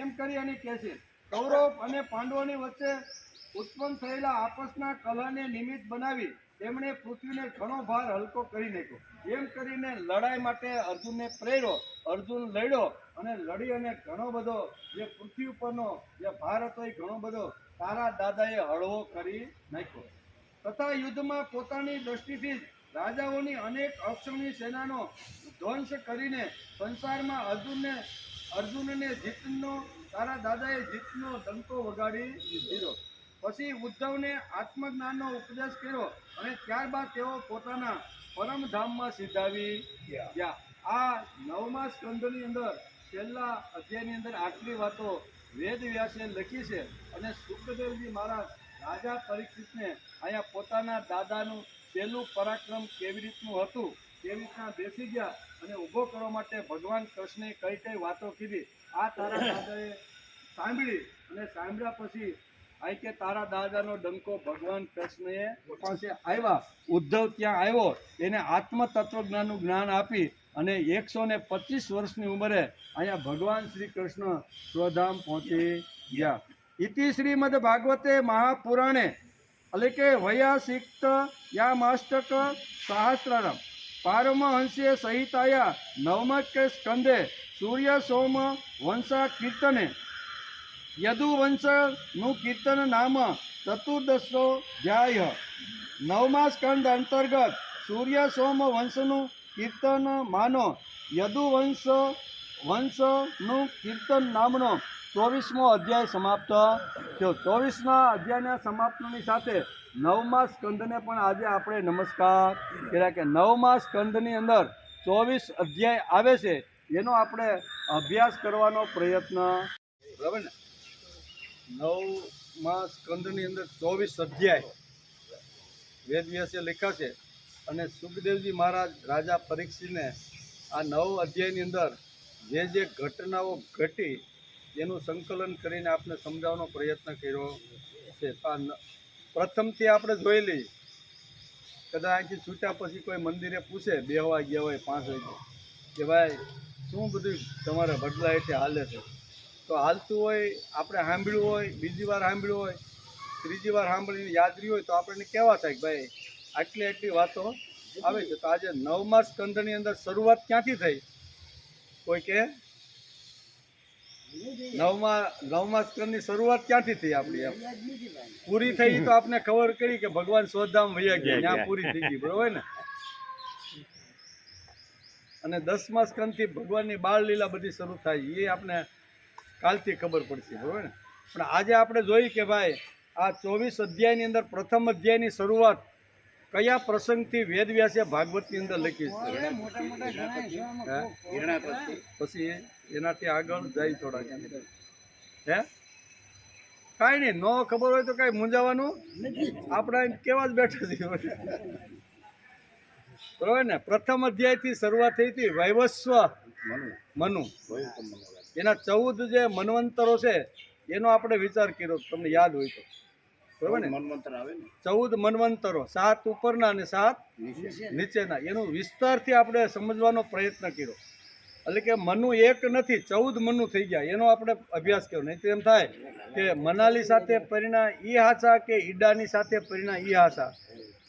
Speaker 1: એમ કરી અને કહે છે. કૌરવ અને પાંડવોની વચ્ચે ઉત્પન્ન થયેલા આપસના કલહને નિમિત્ત બનાવી તેમણે પૃથ્વીને ઘણો ભાર હલકો કરી નાખ્યો. એમ કરીને લડાઈ માટે અર્જુનને પ્રેર્યો. અર્જુન લડ્યો અને લડી અને ઘણો બધો જે પૃથ્વી ઉપરનો જે ભાર હતો એ ઘણો બધો તારા દાદાએ હળવો કરી નાખ્યો. તથા યુદ્ધમાં પોતાની દ્રષ્ટિથી જ રાજાઓની અનેક અક્ષમણી સેનાનો ધ્વંસ કરીને સંસારમાં અર્જુનને જીતનો તારા દાદાએ જીતનો ડંકો વગાડી દીધો. પછી ઉદ્ધવને આત્મજ્ઞાનનો ઉપદેશ કર્યો અને ત્યારબાદ તેઓ પોતાના પરમધામમાં સિધાવી ગયા. આ 9મા સ્કંદની અંદર છેલ્લા અધ્યાયની અંદર આટલી વાતો વેદ વ્યાસે લખી છે અને સુખદેવજી મહારાજ રાજા પરીક્ષિતને અહીંયા પોતાના દાદાનું પહેલું પરાક્રમ કેવી રીતનું હતું કેવી રીતના બેસી ગયા અને ઊભો કરવા માટે ભગવાન કૃષ્ણે કઈ વાતો કીધી આ તારા દાદાએ સાંભળી અને સાંભળ્યા પછી અહીં કે તારા દાદાનો ડંકો ભગવાન કૃષ્ણએ પાસે આવ્યા. ઉદ્ધવ ત્યાં આવ્યો, એને આત્મ તત્વજ્ઞાનનું જ્ઞાન આપી અને 125 વર્ષની ઉંમરે અહીંયા ભગવાન શ્રી કૃષ્ણ સ્વધામ પહોંચી ગયા. ઇતિ શ્રીમદ ભાગવતે મહાપુરાણે એટલે કે વૈયાસિક્ત યામાષ્ટક સહસ્રામ પારમહંસ્ય સહિતાયા 9મકે સ્કંદે સૂર્ય સોમ વંશા કીર્તને યદુવંશનું કીર્તન નામ ચતુર્દશો ધ્યાય. 9મા સ્કંદ અંતર્ગત સૂર્ય સોમ વંશનું કીર્તન માનો વંશનું કીર્તન નામનો 24મો અધ્યાય સમાપ્ત થયો. 24મા અધ્યાયના સમાપ્તિની સાથે 9મા સ્કંદને પણ આજે આપણે નમસ્કાર કર્યા કે 9મા સ્કંદની અંદર 24 અધ્યાય આવે છે એનો આપણે અભ્યાસ કરવાનો પ્રયત્ન. બરાબર ને? 9મા સ્કંદની અંદર 24 અધ્યાય વેદવ્યાસે લખ્યા છે અને સુખદેવજી મહારાજ રાજા પરીક્ષિતને આ 9 અધ્યાયની અંદર જે ઘટનાઓ ઘટી એનું સંકલન કરીને આપણે સમજાવવાનો પ્રયત્ન કર્યો છે. પ્રથમથી આપણે જોઈ લઈએ. કદાચ અહીંથી છૂટ્યા પછી કોઈ મંદિરે પૂછે બેહવા ગયા હોય 5 વાગે કે ભાઈ શું બધું તમારે વડલા હેઠે હાલે છે, તો હાલતું હોય આપણે સાંભળ્યું હોય, બીજી વાર સાંભળ્યું હોય, ત્રીજી વાર સાંભળીને યાદ રહ્યું હોય તો આપણને કહેવા થાય કે ભાઈ આટલી વાતો આવે છે. તો આજે 9મા સ્કંદની અંદર શરૂઆત ક્યાંથી થઈ? કોઈ કે 9મા સ્કંદની શરૂઆત ક્યાંથી થઈ આપણી? એમ પૂરી થઈ તો આપને ખબર કરી કે ભગવાન સ્વધામ વયા ગયા, ત્યાં પૂરી થઈ ગઈ, બરોબર ને? અને 10મા સ્કંદથી ભગવાનની બાળ લીલા બધી શરૂ થાય એ આપણે કાલથી ખબર પડશે, બરોબર ને? પણ આજે આપણે જોઈએ કે ભાઈ આ 24 અધ્યાયની અંદર પ્રથમ અધ્યાયની શરૂઆત કયા પ્રસંગથી વેદવ્યાસે ભાગવતની અંદર લખી છે? પછી એનાથી આગળ જાય થોડા હે કાંઈ નહીં, ન ખબર હોય તો કાંઈ મૂંઝાવાનું આપણે એમ કેવા જ બેઠા છીએ બરોબર ને. પ્રથમ અધ્યાયથી શરૂઆત થઈ હતી વૈવસ્વ મનુ, એના 14 જે મન્વંતરો છે એનો આપણે વિચાર કર્યો, તમને યાદ હોય તો બરોબર ને. 14 મન્વંતરો, 7 ઉપરના અને 7 નીચેના, એનું વિસ્તારથી આપણે સમજવાનો પ્રયત્ન કર્યો. એટલે કે મનુ એક નથી, 14 મનુ થઈ ગયા, એનો આપણે અભ્યાસ કર્યો. નહીં તો એમ થાય કે મનાલી સાથે પરિણા ઈ હાસા કે ઈડાની સાથે પરિણા ઈ હાસા.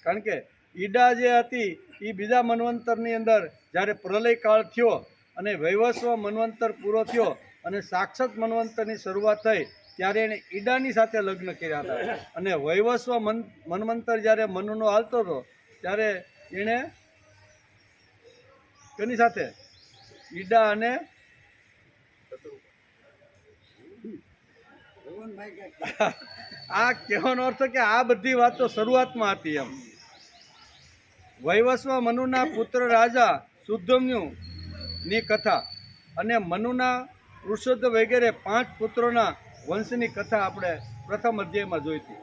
Speaker 1: કારણ કે ઈડા જે હતી એ બીજા મન્વંતરની અંદર જ્યારે પ્રલય કાળ થયો અને વૈવસ્વ મન્વંતર પૂરો થયો અને સાક્ષાત મન્વંતરની શરૂઆત થઈ ત્યારે એણે ઈડાની સાથે લગ્ન કર્યા હતા. અને વૈવસ્વ મન્વંતર જ્યારે મનુનો હાલતો હતો ત્યારે એણે કોની સાથે? ઈડા અને આ કહેવાનો અર્થ કે આ બધી વાતો શરૂઆતમાં હતી એમ. વૈવસ્વ મનુના પુત્ર રાજા સુધમ્યુ ની કથા અને મનુના વૃષદ વગેરે 5 પુત્રોના વંશની કથા આપણે પ્રથમ અધ્યાયમાં જોઈ હતી.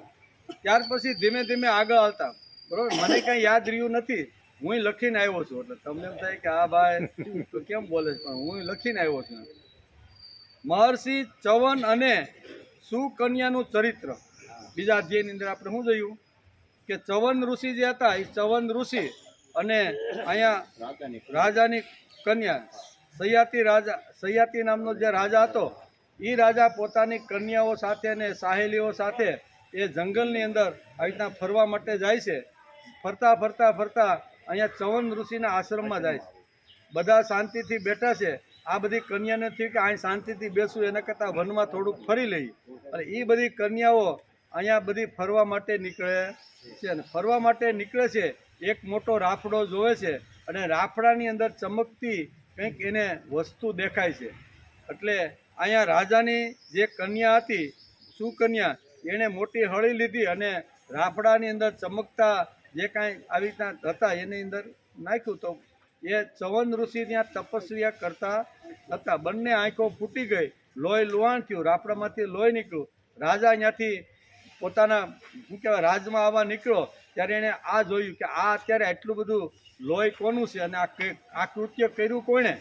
Speaker 1: ત્યાર પછી ધીમે ધીમે આગળ આવતા, બરોબર, મને કાંઈ યાદ રહ્યું નથી, હું લખીને આવ્યો છું. એટલે તમને એમ થાય કે આ ભાઈ તો કેમ બોલે છે, પણ હું લખીને આવ્યો છું. મહર્ષિ ચવન અને સુકન્યાનું ચરિત્ર બીજા અધ્યાયની અંદર આપણે શું જોયું કે ચવન ઋષિ જે હતા એ ચવન ઋષિ અને અહીંયા રાજાની કન્યા સયાતિ નામનો જે રાજા હતો એ રાજા પોતાની કન્યાઓ સાથે અને સાહેલીઓ સાથે એ જંગલની અંદર આવી રીતના ફરવા માટે જાય છે. ફરતા ફરતા ફરતા અહીંયા ચવન ઋષિના આશ્રમમાં જાય છે. બધા શાંતિથી બેઠા છે. આ બધી કન્યાને થયું કે અહીં શાંતિથી બેસું એના કરતાં વનમાં થોડુંક ફરી લઈ. અને એ બધી કન્યાઓ અહીંયા બધી ફરવા માટે નીકળે છે. અને ફરવા માટે નીકળે છે, એક મોટો રાફડો જોવે છે અને રાફડાની અંદર ચમકતી કંઈક એને વસ્તુ દેખાય છે. એટલે અહીંયા રાજાની જે કન્યા હતી સુકન્યા, એણે મોટી હળી લીધી અને રાફડાની અંદર ચમકતા જે કાંઈ આવી રીતના હતા એની અંદર નાખ્યું. તો એ ચવન ઋષિ ત્યાં તપસ્યા કરતા હતા. બંને આંખો ફૂટી ગઈ, લોહી લુહાણ થયું, રાફડામાંથી લોહી નીકળ્યું. રાજા ત્યાંથી પોતાના શું કહેવાય રાજમાં આવવા નીકળ્યો ત્યારે એણે આ જોયું કે આ અત્યારે આટલું બધું લોહી કોનું છે અને આ કૃત્ય કર્યું કોણે?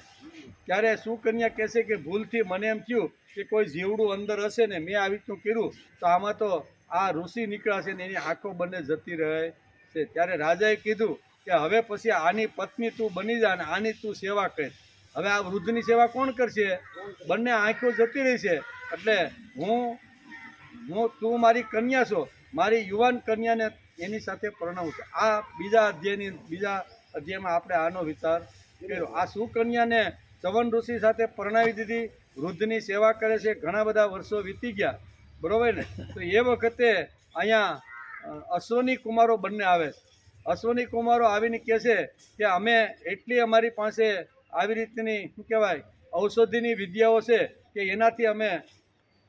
Speaker 1: ત્યારે સુકન્યા કહેશે કે ભૂલથી મને એમ થયું કે કોઈ જીવડું અંદર હશે ને મેં આવી રીતનું કર્યું, તો આમાં તો આ ઋષિ નીકળ્યા છે ને એની આંખો બંને જતી રહે છે. ત્યારે રાજાએ કીધું કે હવે પછી આની પત્ની તું બની જા અને આની તું સેવા કર. હવે આ વૃદ્ધની સેવા કોણ કરશે? બંને આંખો જતી રહી છે. એટલે તું મારી કન્યા છો, મારી યુવાન કન્યાને એની સાથે પરણાવું છે. આ બીજા અધ્યાયમાં આપણે આનો વિચાર કર્યો. આ સુકન્યાને ચવન ઋષિ સાથે પરણાવી દીધી, વૃદ્ધની સેવા કરે છે. ઘણા બધા વર્ષો વીતી ગયા, બરોબર ને. તો એ વખતે અહીંયા અશ્વની કુમારો બંને આવે છે. અશ્વની કુમારો આવીને કહે છે કે અમે એટલી અમારી પાસે આવી રીતની શું કહેવાય ઔષધિની વિદ્યાઓ છે કે એનાથી અમે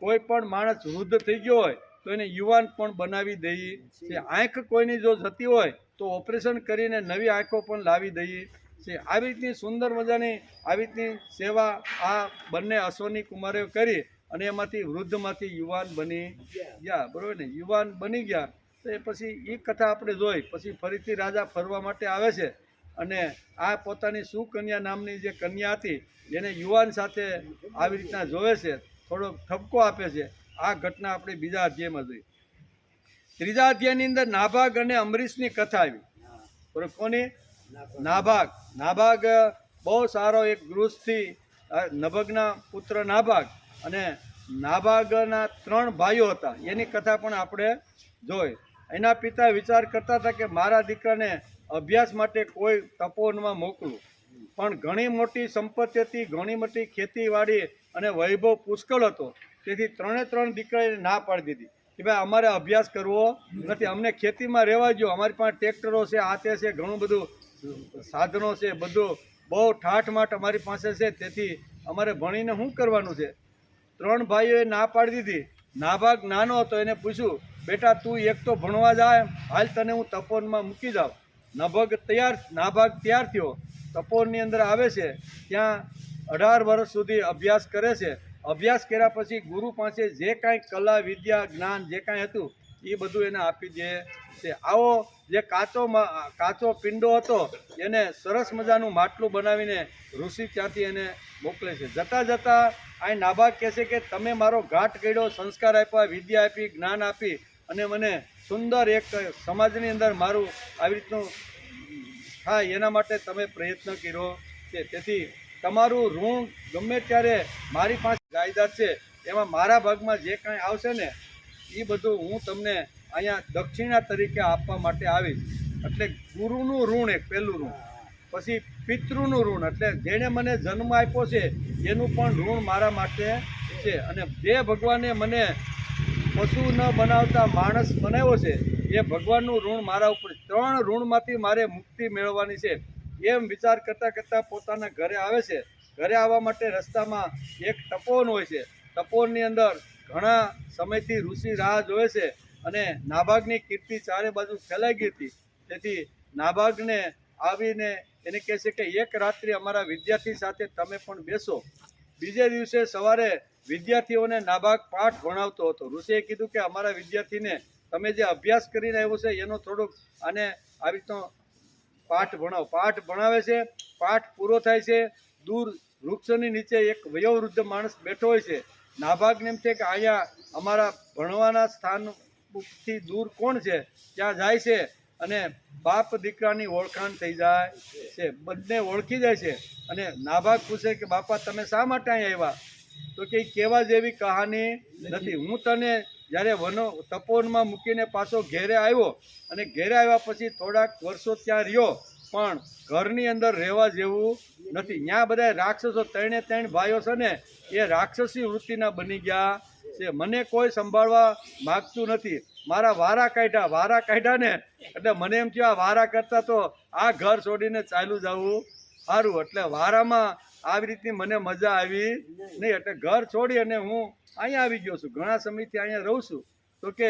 Speaker 1: કોઈ પણ માણસ વૃદ્ધ થઈ ગયો હોય તો એને યુવાન પણ બનાવી દઈએ છીએ. આંખ કોઈની જો જતી હોય તો ઓપરેશન કરીને નવી આંખો પણ લાવી દઈએ છીએ. આવી રીતની સુંદર મજાની આવી રીતની સેવા આ બંને અશ્વની કુમારે કરી અને એમાંથી વૃદ્ધમાંથી યુવાન બની ગયા, બરાબર ને. યુવાન બની ગયા તો એ પછી એ કથા આપણે જોઈ. પછી ફરીથી રાજા ફરવા માટે આવે છે અને આ પોતાની સુકન્યા નામની જે કન્યા હતી એને યુવાન સાથે આવી રીતના જોવે છે, થોડો ઠપકો આપે છે. આ ઘટના આપણે બીજા અધ્યાયમાં જોઈ. ત્રીજા અધ્યાયની અંદર નાભાગ અને અમરીશની કથા આવી. બરાબર, કોની? નાભાગ. નાભાગ બહુ સારો એક ગૃહસ્થી, નભગના પુત્ર નાભાગ, અને નાભાગના 3 ભાઈઓ હતા. એની કથા પણ આપણે જોઈ. એના પિતા વિચાર કરતા હતા કે મારા દીકરાને અભ્યાસ માટે કોઈ તપોવનમાં મોકલું, પણ ઘણી મોટી સંપત્તિ હતી, ઘણી મોટી ખેતીવાડી અને વૈભવ પુષ્કળ હતો. તેથી 3 દીકરાને ના પાડી દીધી કે ભાઈ અમારે અભ્યાસ કરવો નથી, અમને ખેતીમાં રહેવા દો, અમારી પાસે ટ્રેક્ટરો છે, આ તે છે, ઘણું બધું સાધનો છે, બધું બહુ ઠાઠમાઠ અમારી પાસે છે, તેથી અમારે ભણીને શું કરવાનું છે? 3 ભાઈઓએ ના પાડી દીધી. નાભાગ નાનો હતો, એને પૂછ્યું બેટા તું એક તો ભણવા જાય, હાલ તને હું તપોવનમાં મૂકી જાઉં. નાભાગ તૈયાર થયો, તપોવનની અંદર આવે છે. ત્યાં 18 વર્ષ સુધી અભ્યાસ કરે છે. અભ્યાસ કર્યા પછી ગુરુ પાસે જે કાંઈ કલા વિદ્યા જ્ઞાન જે કાંઈ હતું એ બધું એને આપી દે છે. આવો જે કાચો પિંડો હતો એને સરસ મજાનું માટલું બનાવીને ઋષિ ત્યાંથી એને મોકલે છે. જતાં જતાં અહીં નાભાગ કહે છે કે તમે મારો ઘાટ કર્યો, સંસ્કાર આપ્યા, વિદ્યા આપી, જ્ઞાન આપી અને મને સુંદર એક સમાજની અંદર મારું આવી રીતનું થાય એના માટે તમે પ્રયત્ન કર્યો છે. તેથી તમારું ઋણ ગમે ત્યારે મારી પાસે જાયદાદ છે એમાં મારા ભાગમાં જે કાંઈ આવશે ને એ બધું હું તમને અહીંયા દક્ષિણા તરીકે આપવા માટે આવીશ. એટલે ગુરુનું ઋણ એક પહેલું ઋણ, પછી પિતૃનું ઋણ એટલે જેણે મને જન્મ આપ્યો છે એનું પણ ઋણ મારા માટે છે. અને જે ભગવાને મને પશુ ન બનાવતા માણસ બનાવ્યો છે એ ભગવાનનું ઋણ મારા ઉપર. 3 ઋણમાંથી મારે મુક્તિ મેળવવાની છે એમ વિચાર કરતાં કરતાં પોતાના ઘરે આવે છે. ઘરે આવવા માટે રસ્તામાં એક તપોવન હોય છે. તપોવનની અંદર ઘણા સમયથી ઋષિ રાહ જોવે છે અને નાભાગની કીર્તિ ચારે બાજુ ફેલાઈ ગઈ હતી. તેથી નાભાગને આવીને એને કહે છે કે એક રાત્રિ અમારા વિદ્યાર્થી સાથે તમે પણ બેસો. બીજે દિવસે સવારે વિદ્યાર્થીઓને નાભાગ પાઠ ભણાવતો હતો. ઋષિએ કીધું કે અમારા વિદ્યાર્થીને તમે જે અભ્યાસ કરીને આવ્યો છે એનો થોડોક આને આવી રીતનો પાઠ ભણાવો. પાઠ ભણાવે છે. પાઠ પૂરો થાય છે. દૂર વૃક્ષની નીચે એક વયોવૃદ્ધ માણસ બેઠો હોય છે. નાભાગને એમ છે કે અહીંયા અમારા ભણવાના સ્થાનથી દૂર કોણ છે, ત્યાં જાય છે અને બાપ દીકરાની ઓળખાણ થઈ જાય છે. બંને ઓળખી જાય છે અને નાભાગ પૂછે કે બાપા તમે શા માટે અહીં આવ્યા? તો કે કહેવા જેવી કહાની નથી. હું તને જ્યારે તપોવનમાં મૂકીને પાછો ઘેરે આવ્યો અને ઘેરે આવ્યા પછી થોડાક વર્ષો ત્યાં રહ્યો પણ ઘરની અંદર રહેવા જેવું નથી. ત્યાં બધા રાક્ષસો 3 ભાઈઓ છે ને એ રાક્ષસી વૃત્તિના બની ગયા છે. મને કોઈ સંભાળવા માગતું નથી. મારા વારા કાઢ્યા ને એટલે મને એમ થયું આ વારા કરતાં તો આ ઘર છોડીને ચાલ્યું જવું સારું. એટલે વારામાં આવી રીતની મને મજા આવી નહીં એટલે ઘર છોડી અને હું અહીંયા આવી ગયો છું. ઘણા સમયથી અહીંયા રહું છું. તો કે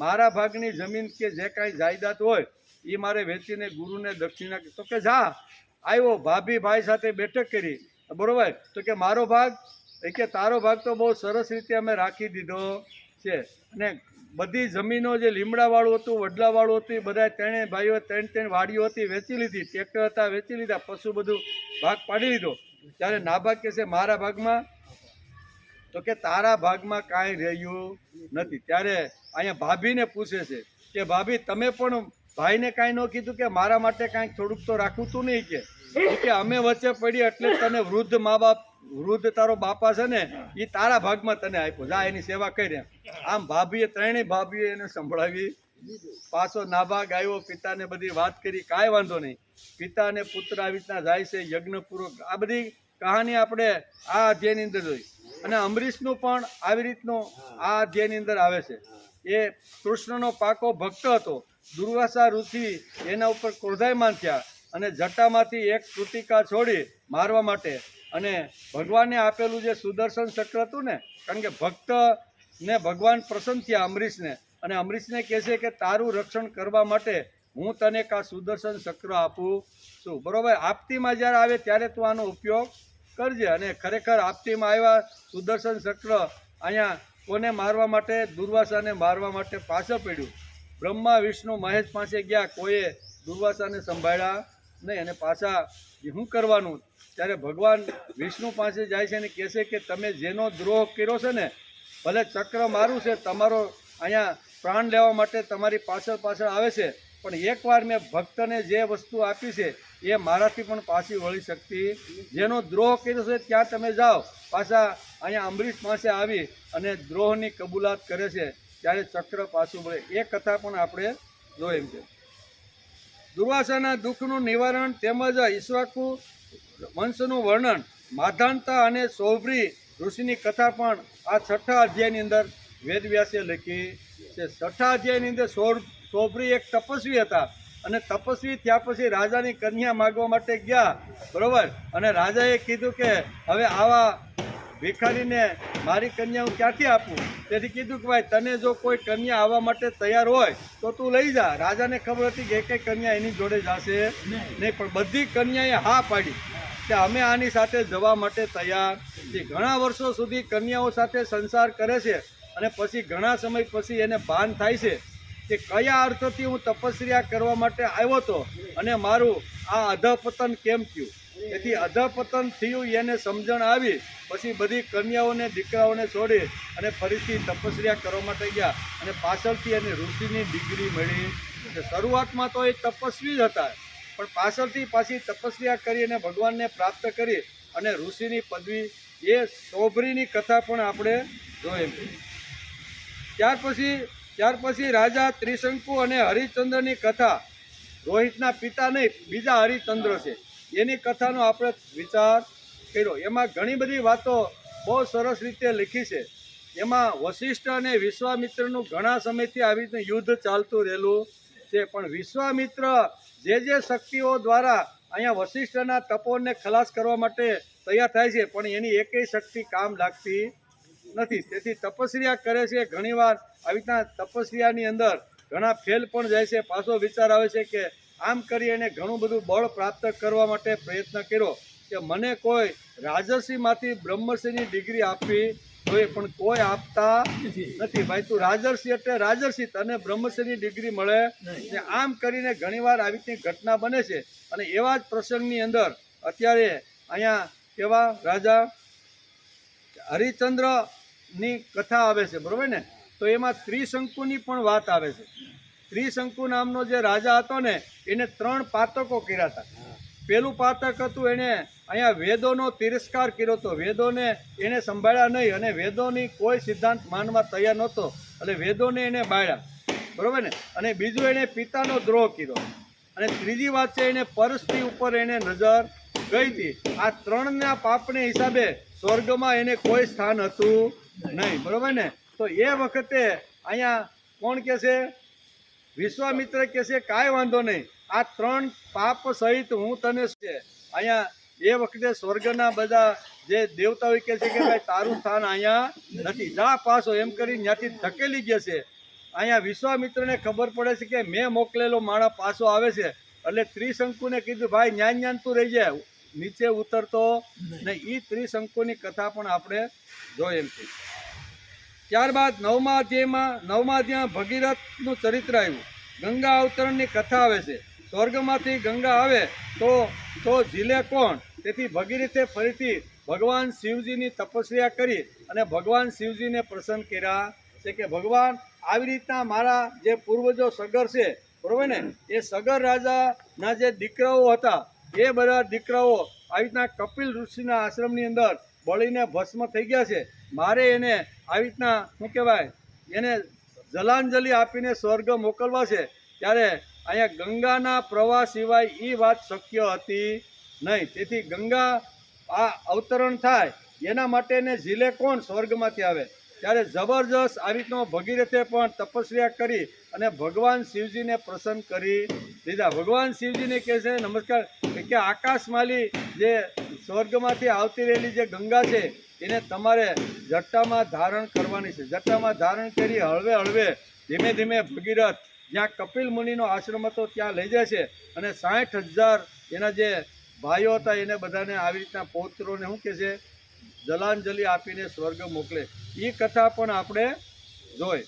Speaker 1: મારા ભાગની જમીન કે જે કાંઈ જાયદાદ હોય એ મારે વેચીને ગુરુને દક્ષિણા. તો કે જા આવ્યો ભાભી ભાઈ સાથે બેઠક કરી બરોબર. તો કે મારો ભાગ એ કે તારો ભાગ તો બહુ સરસ રીતે અમે રાખી દીધો છે. અને બધી જમીનો જે લીમડાવાળું હતું, વડલાવાળું હતું, એ બધા 3 ભાઈઓ 3 વાડીઓ હતી વેચી લીધી. ટ્રેક્ટર હતા વેચી લીધા. પશુ બધું ભાગ પાડી લીધો. ત્યારે નાભાગ કહે છે મારા ભાગમાં? તો કે તારા ભાગમાં કાંઈ રહ્યું નથી. ત્યારે અહીંયા ભાભીને પૂછે છે કે ભાભી તમે પણ ભાઈને કાંઈ ન કીધું કે મારા માટે કાંઈક થોડુંક તો રાખવું તું નહીં? કે અમે વચ્ચે પડી એટલે તને વૃદ્ધ મા બાપ વૃદ્ધ તારો બાપા છે ને એ તારા ભાગમાં તને આપ્યો, જા એની સેવા કરી. આમ ભાભીએ 3 ભાભીએ એને સંભળાવી. પાછો નાભાગ આવ્યો, પિતાને બધી વાત કરી. કાંઈ વાંધો નહીં. પિતા અને પુત્ર આવી રીતના જાય છે યજ્ઞપૂર્વક. આ બધી કહાની આપણે આ અધ્યાયની અંદર જોઈ. અને અમરીશનું પણ આવી રીતનું આ અધ્યાયની અંદર આવે છે. એ કૃષ્ણનો પાકો ભક્ત હતો. દુર્વાસા ઋષિ એના ઉપર ક્રોધાયમાન થયા અને જટામાંથી એક કૃતિકા છોડી મારવા માટે. અને ભગવાને આપેલું જે સુદર્શન ચક્ર હતું ને, કારણ કે ભક્તને ભગવાન પ્રસન્ન થયા અમરીશને. અને અમરીશને કહે છે કે તારું રક્ષણ કરવા માટે હું તને આ સુદર્શન ચક્ર આપું છું. બરોબર. આપતીમાં જ્યારે આવે ત્યારે તું આનો ઉપયોગ કરજે. અને ખરેખર આપતીમાં આવ્યા સુદર્શન ચક્ર અહીંયા કોને મારવા માટે? દુર્વાસાને મારવા માટે પાછળ પડ્યું. બ્રહ્મા વિષ્ણુ મહેશ પાસે ગયા, કોઈએ દુર્વાસાને સંભાળ્યા નહીં. અને પાછા શું કરવાનું? ત્યારે ભગવાન વિષ્ણુ પાસે જાય છે અને કહે છે કે તમે જેનો દ્રોહ કર્યો છે ને, ભલે ચક્ર મારું છે, તમારો અહીંયા પ્રાણ લેવા માટે તમારી પાછળ આવે છે, પણ એકવાર મેં ભક્તને જે વસ્તુ આપી છે એ મારાથી પણ પાછી વળી શકતી. જેનો દ્રોહ કર્યો છે ત્યાં તમે જાઓ. પાછા અહીંયા અમરીશ પાસે આવી અને દ્રોહની કબૂલાત કરે છે ત્યારે ચક્ર પાછું મળે. એ કથા પણ આપણે જોઈએ એમ છે. દુર્વાસાના દુઃખનું નિવારણ તેમજ ઈક્ષ્વાકુ વંશનું વર્ણન, માધાનતા અને સૌભ્રી ઋષિની કથા પણ આ 6થા અધ્યાયની અંદર વેદવ્યાસે લખી છે. 6થા અધ્યાયની અંદર સૌભ્રી એક તપસ્વી હતા અને તપસ્વી થયા પછી રાજાની કન્યા માગવા માટે ગયા. બરોબર. અને રાજાએ કીધું કે હવે આવા ભિખારીને મારી કન્યા હું ક્યાંથી આપું? તેથી કીધું કે ભાઈ તને જો કોઈ કન્યા આવવા માટે તૈયાર હોય તો તું લઈ જા. રાજાને ખબર હતી કે એક કન્યા એની જોડે જશે નહીં, પણ બધી કન્યાએ હા પાડી કે અમે આની સાથે જવા માટે તૈયાર તે ઘણા વર્ષો સુધી કન્યાઓ સાથે સંસાર કરે છે અને પછી ઘણા સમય પછી એને ભાન થાય છે કે કયા અર્થથી હું તપસ્યા કરવા માટે આવ્યો હતો અને મારું આ અધપતન કેમ થયું. તેથી અધપતન થયું એને સમજણ આવી પછી બધી કન્યાઓને દીકરાઓને છોડી અને ફરીથી તપસ્યા કરવા માટે ગયા અને પાછળથી એને ઋષિની ડિગ્રી મળી. શરૂઆતમાં તો એ તપસ્વી જ હતા પણ પાછળથી પાછી તપસ્યા કરી અને ભગવાનને પ્રાપ્ત કરી અને ઋષિની પદવી એ સૌભરીની કથા પણ આપણે જોઈએ. ત્યાર પછી રાજા ત્રિશંકુ અને હરિશ્ચંદ્રની કથા, રોહિતના પિતા નહીં બીજા હરિશ્ચંદ્ર છે એની કથાનો આપણે વિચાર કર્યો. એમાં ઘણી બધી વાતો બહુ સરસ રીતે લખી છે. એમાં વશિષ્ઠ અને વિશ્વામિત્રનું ઘણા સમયથી આવી રીતે યુદ્ધ ચાલતું રહેલું છે પણ વિશ્વામિત્ર જે શક્તિઓ દ્વારા અહીંયા વશિષ્ઠના તપોને ખલાસ કરવા માટે તૈયાર થાય છે પણ એની એકેય શક્તિ કામ લાગતી નથી. તેથી તપસ્યા કરે છે. ઘણીવાર આવી રીતના તપસ્યાની અંદર ઘણા ફેલ પણ જાય છે. પાછો વિચાર આવે છે કે આમ કરી એને ઘણું બધું બળ પ્રાપ્ત કરવા માટે પ્રયત્ન કર્યો કે મને કોઈ રાજર્ષિમાંથી બ્રહ્મર્ષિની ડિગ્રી આપવી જોઈએ પણ કોઈ આપતા નથી. ભાઈ તું રાજર્ષિ એટલે રાજર્ષિ, તને બ્રહ્મર્ષિની ડિગ્રી મળે ને આમ કરીને ઘણીવાર આવી રીતની ઘટના બને છે. અને એવા જ પ્રસંગની અંદર અત્યારે અહીંયા કેવા રાજા હરિશ્ચંદ્રની કથા આવે છે, બરાબર ને? તો એમાં ત્રિશંકુની પણ વાત આવે છે. ત્રિશંકુ નામનો જે રાજા હતો ને એને 3 પાતકો કર્યા હતા. પેલું પાતક હતું એને અહીંયા વેદોનો તિરસ્કાર કર્યો હતો. વેદોને એને સંભાળ્યા નહીં અને વેદોની કોઈ સિદ્ધાંત માનવા તૈયાર નહોતો એટલે વેદોને એને બાળ્યા, બરાબર ને? અને બીજું એને પિતાનો દ્રોહ કર્યો અને ત્રીજી વાત છે એને પરસ્ત્રી ઉપર એને નજર ગઈ હતી. આ 3ના પાપને હિસાબે સ્વર્ગમાં એને કોઈ સ્થાન હતું નહીં, બરાબર ને? તો એ વખતે અહીંયા કોણ કહે છે? વિશ્વામિત્ર કહે છે કાંઈ વાંધો નહીં, આ 3 પાપ સહિત હું તને છે. અહીંયા એ વખતે સ્વર્ગના બધા જે દેવતાઓ કહે છે કે ભાઈ તારું સ્થાન અહીંયા નથી, જા પાછો, એમ કરી ત્યાંથી ધકેલી ગયા છે. અહીંયા વિશ્વામિત્રને ખબર પડે છે કે મેં મોકલેલો માણસ પાછો આવે છે એટલે ત્રિશંકુને કીધું ભાઈ ન્યાન તું રહી જાય, નીચે ઉતરતો નહીં. એ ત્રિશંકુની કથા પણ આપણે જોઈએ એમ છે. ત્યારબાદ 9મા અધ્યાયમાં ભગીરથનું ચરિત્ર આવ્યું. ગંગા અવતરણની કથા આવે છે. સ્વર્ગમાંથી ગંગા આવે તો ઝીલે કોણ? તેથી ભગીરથે ફરીથી ભગવાન શિવજીની તપસ્યા કરી અને ભગવાન શિવજીને પ્રસન્ન કર્યા છે કે ભગવાન આવી રીતના મારા જે પૂર્વજો સગર છે, બરાબર ને? એ સગર રાજાના જે દીકરાઓ હતા એ બધા દીકરાઓ આવી રીતના કપિલ ઋષિના આશ્રમની અંદર બળીને ભસ્મ થઈ ગયા છે. મારે એને આવી રીતના શું કહેવાય એને જલાંજલિ આપીને સ્વર્ગ મોકલવા છે. ત્યારે અહીંયા ગંગાના પ્રવાહ સિવાય એ વાત શક્ય હતી નહીં. તેથી ગંગા આ અવતરણ થાય એના માટેને ઝીલે કોણ સ્વર્ગમાંથી આવે. ત્યારે જબરજસ્ત આવી રીતનો ભગીરથે પણ તપસ્યા કરી અને ભગવાન શિવજીને પ્રસન્ન કરી દીધા. ભગવાન શિવજીને કહે છે નમસ્કાર કે આકાશમાલી જે સ્વર્ગમાંથી આવતી રહેલી જે ગંગા છે એને તમારે જટામાં ધારણ કરવાની છે. જટામાં ધારણ કરી હળવે હળવે ધીમે ધીમે ભગીરથ જ્યાં કપિલ મુનિનો આશ્રમ હતો ત્યાં લઈ જાય છે અને 60,000 એના જે ભાઈઓ હતા એને બધાને આવી રીતના પૌત્રોને શું કહે છે જલાંજલિ આપીને સ્વર્ગ મોકલે. એ કથા પણ આપણે જોઈ.